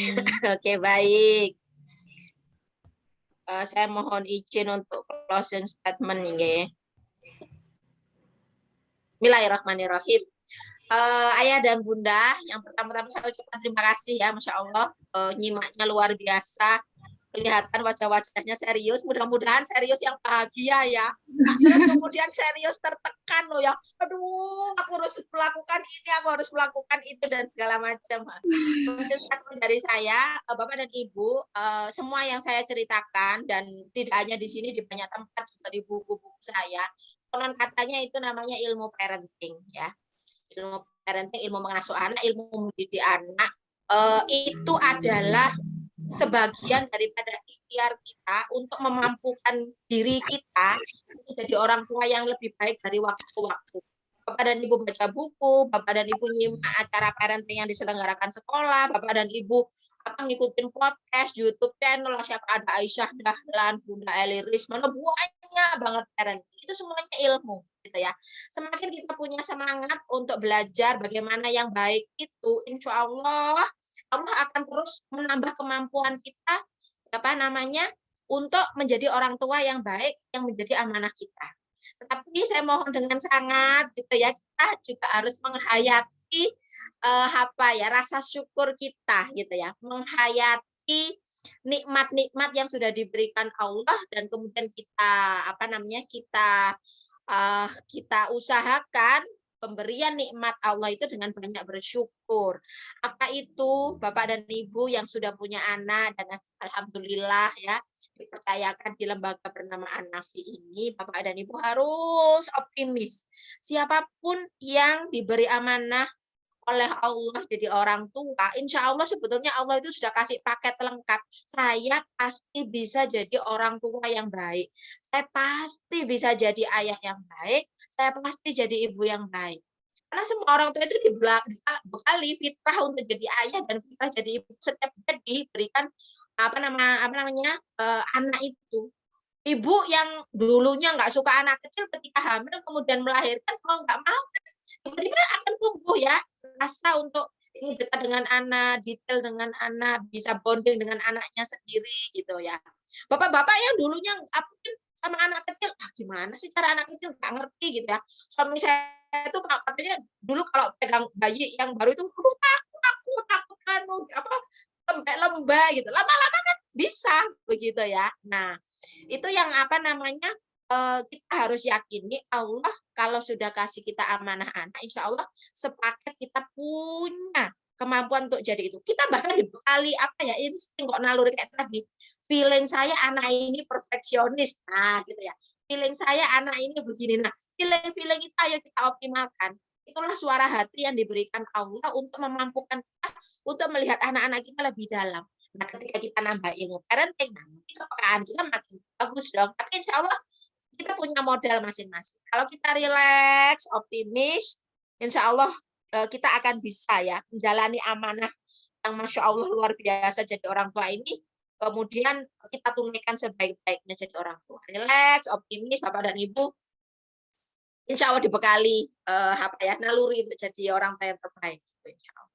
Oke, baik. Saya mohon izin untuk closing statement ini. Bismillahirrahmanirrahim. Ayah dan Bunda, yang pertama-tama saya ucapkan terima kasih ya, Masya Allah, nyimaknya luar biasa. Kelihatan wajah-wajahnya serius, mudah-mudahan serius yang bahagia ya. Terus kemudian serius tertekan loh ya, aduh aku harus melakukan ini, aku harus melakukan itu dan segala macam. Statement dari saya, Bapak dan Ibu, semua yang saya ceritakan dan tidak hanya di sini, di banyak tempat juga di buku-buku saya, konon katanya itu namanya ilmu parenting ya. Ilmu parenting, ilmu mengasuh anak, ilmu mendidik anak, itu adalah sebagian daripada ikhtiar kita untuk memampukan diri kita untuk jadi orang tua yang lebih baik dari waktu ke waktu. Bapak dan Ibu baca buku, Bapak dan Ibu nyimak acara parenting yang diselenggarakan sekolah, Bapak dan Ibu ngikutin podcast, YouTube channel, siapa ada Aisyah Dahlan, Bunda Eli Rismana, banyak banget parenting. Itu semuanya ilmu, gitu ya. Semakin kita punya semangat untuk belajar bagaimana yang baik itu, insya Allah akan terus menambah kemampuan kita untuk menjadi orang tua yang baik yang menjadi amanah kita. Tetapi saya mohon dengan sangat gitu ya, kita juga harus menghayati rasa syukur kita gitu ya, menghayati nikmat-nikmat yang sudah diberikan Allah dan kemudian kita usahakan pemberian nikmat Allah itu dengan banyak bersyukur. Apa itu Bapak dan Ibu yang sudah punya anak dan alhamdulillah ya dipercayakan di lembaga bernama An-Nafi ini, Bapak dan Ibu harus optimis. Siapapun yang diberi amanah oleh Allah jadi orang tua, insya Allah sebetulnya Allah itu sudah kasih paket lengkap. Saya pasti bisa jadi orang tua yang baik. Saya pasti bisa jadi ayah yang baik. Saya pasti jadi ibu yang baik. Karena semua orang tua itu dibekali fitrah untuk jadi ayah dan fitrah jadi ibu. Setiap dia diberikan anak itu. Ibu yang dulunya nggak suka anak kecil ketika hamil kemudian melahirkan mau nggak mau tiba-tiba akan tumbuh ya rasa untuk ini dekat dengan anak, detail dengan anak, bisa bonding dengan anaknya sendiri gitu ya. Bapak-bapak yang dulunya mungkin sama anak kecil, gimana sih cara anak kecil nggak ngerti gitu ya. Suami saya itu katanya dulu kalau pegang bayi yang baru itu, takut lembek gitu. Lama-lama kan bisa begitu ya. Nah, itu yang kita harus yakini Allah kalau sudah kasih kita amanah anak, insya Allah sepaket kita punya kemampuan untuk jadi itu. Kita bahkan dibekali insting kok naluri kayak tadi. Feeling saya anak ini perfeksionis, nah gitu ya. Feeling saya anak ini begini, nah feeling itu ayo kita optimalkan. Itulah suara hati yang diberikan Allah untuk memampukan kita untuk melihat anak-anak kita lebih dalam. Nah, ketika kita nambah ilmu parenting, kepekaan kita makin bagus dong. Tapi insya Allah kita punya modal masing-masing. Kalau kita rileks, optimis, insya Allah kita akan bisa ya menjalani amanah yang Masya Allah luar biasa jadi orang tua ini. Kemudian kita tunaikan sebaik-baiknya jadi orang tua. Rileks, optimis, Bapak dan Ibu. Insya Allah dibekali naluri untuk jadi orang tua yang terbaik. Insya Allah.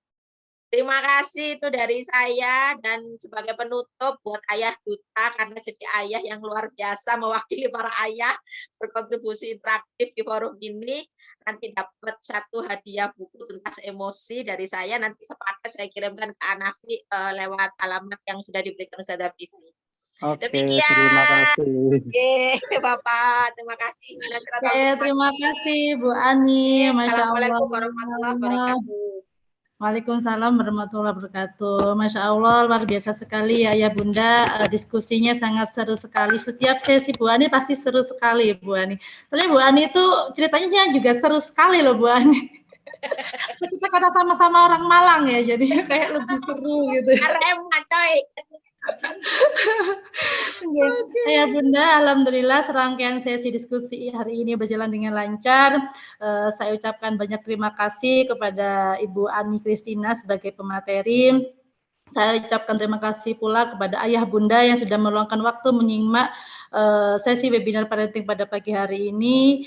Terima kasih itu dari saya, dan sebagai penutup buat Ayah Duta, karena jadi ayah yang luar biasa mewakili para ayah berkontribusi interaktif di forum ini, nanti dapat 1 hadiah buku tuntas emosi dari saya, nanti sepakat saya kirimkan ke Anafi lewat alamat yang sudah diberikan Ustazah Vivi. Oke, Demikian. terima kasih. Oke, Bapak, terima kasih. Terima kasih Bu Ani. Masya Allah. Assalamualaikum warahmatullahi wabarakatuh. Waalaikumsalam warahmatullahi wabarakatuh. Masya Allah, luar biasa sekali ya Bunda. Diskusinya sangat seru sekali. Setiap sesi Bu Ani pasti seru sekali Bu Ani. Soalnya Bu Ani itu ceritanya juga seru sekali loh Bu Ani. Kita karena sama-sama orang Malang ya, jadi kayak lebih seru gitu. Arema coy. Ya Bunda, alhamdulillah serangkaian sesi diskusi hari ini berjalan dengan lancar. Saya ucapkan banyak terima kasih kepada Ibu Ani Kristina sebagai pemateri. Saya ucapkan terima kasih pula kepada ayah bunda yang sudah meluangkan waktu menyimak sesi webinar parenting pada pagi hari ini,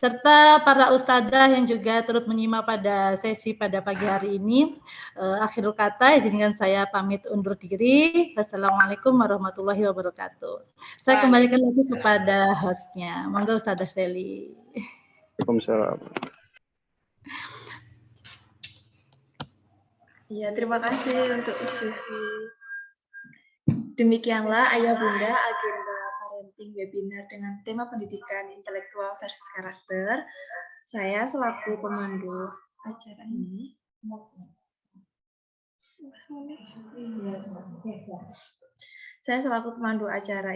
serta para ustadzah yang juga turut menyimak pada sesi pada pagi hari ini. Akhirul kata, izinkan saya pamit undur diri. Wassalamualaikum warahmatullahi wabarakatuh. Saya kembalikan lagi kepada hostnya. Monggo Ustadzah Seli. Waalaikumsalam. Ya, terima kasih untuk Mas Vivi. Demikianlah Ayah Bunda agenda parenting webinar dengan tema pendidikan intelektual versus karakter. Saya selaku pemandu acara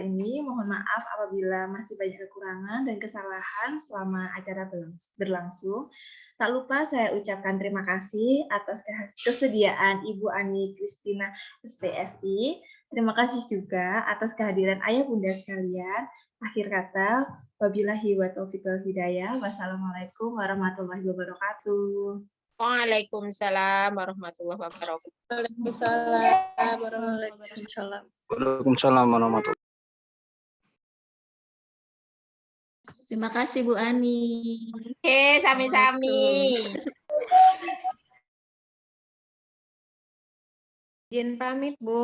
ini mohon maaf apabila masih banyak kekurangan dan kesalahan selama acara berlangsung. Tak lupa saya ucapkan terima kasih atas kesediaan Ibu Ani Kristina SPSI. Terima kasih juga atas kehadiran ayah bunda sekalian. Akhir kata, wabillahi wa taufiq wal hidayah. Wassalamualaikum warahmatullahi wabarakatuh. Waalaikumsalam warahmatullahi wabarakatuh. Waalaikumsalam warahmatullahi wabarakatuh. Waalaikumsalam warahmatullahi. Terima kasih Bu Ani. Oke, sami-sami. Izin pamit Bu.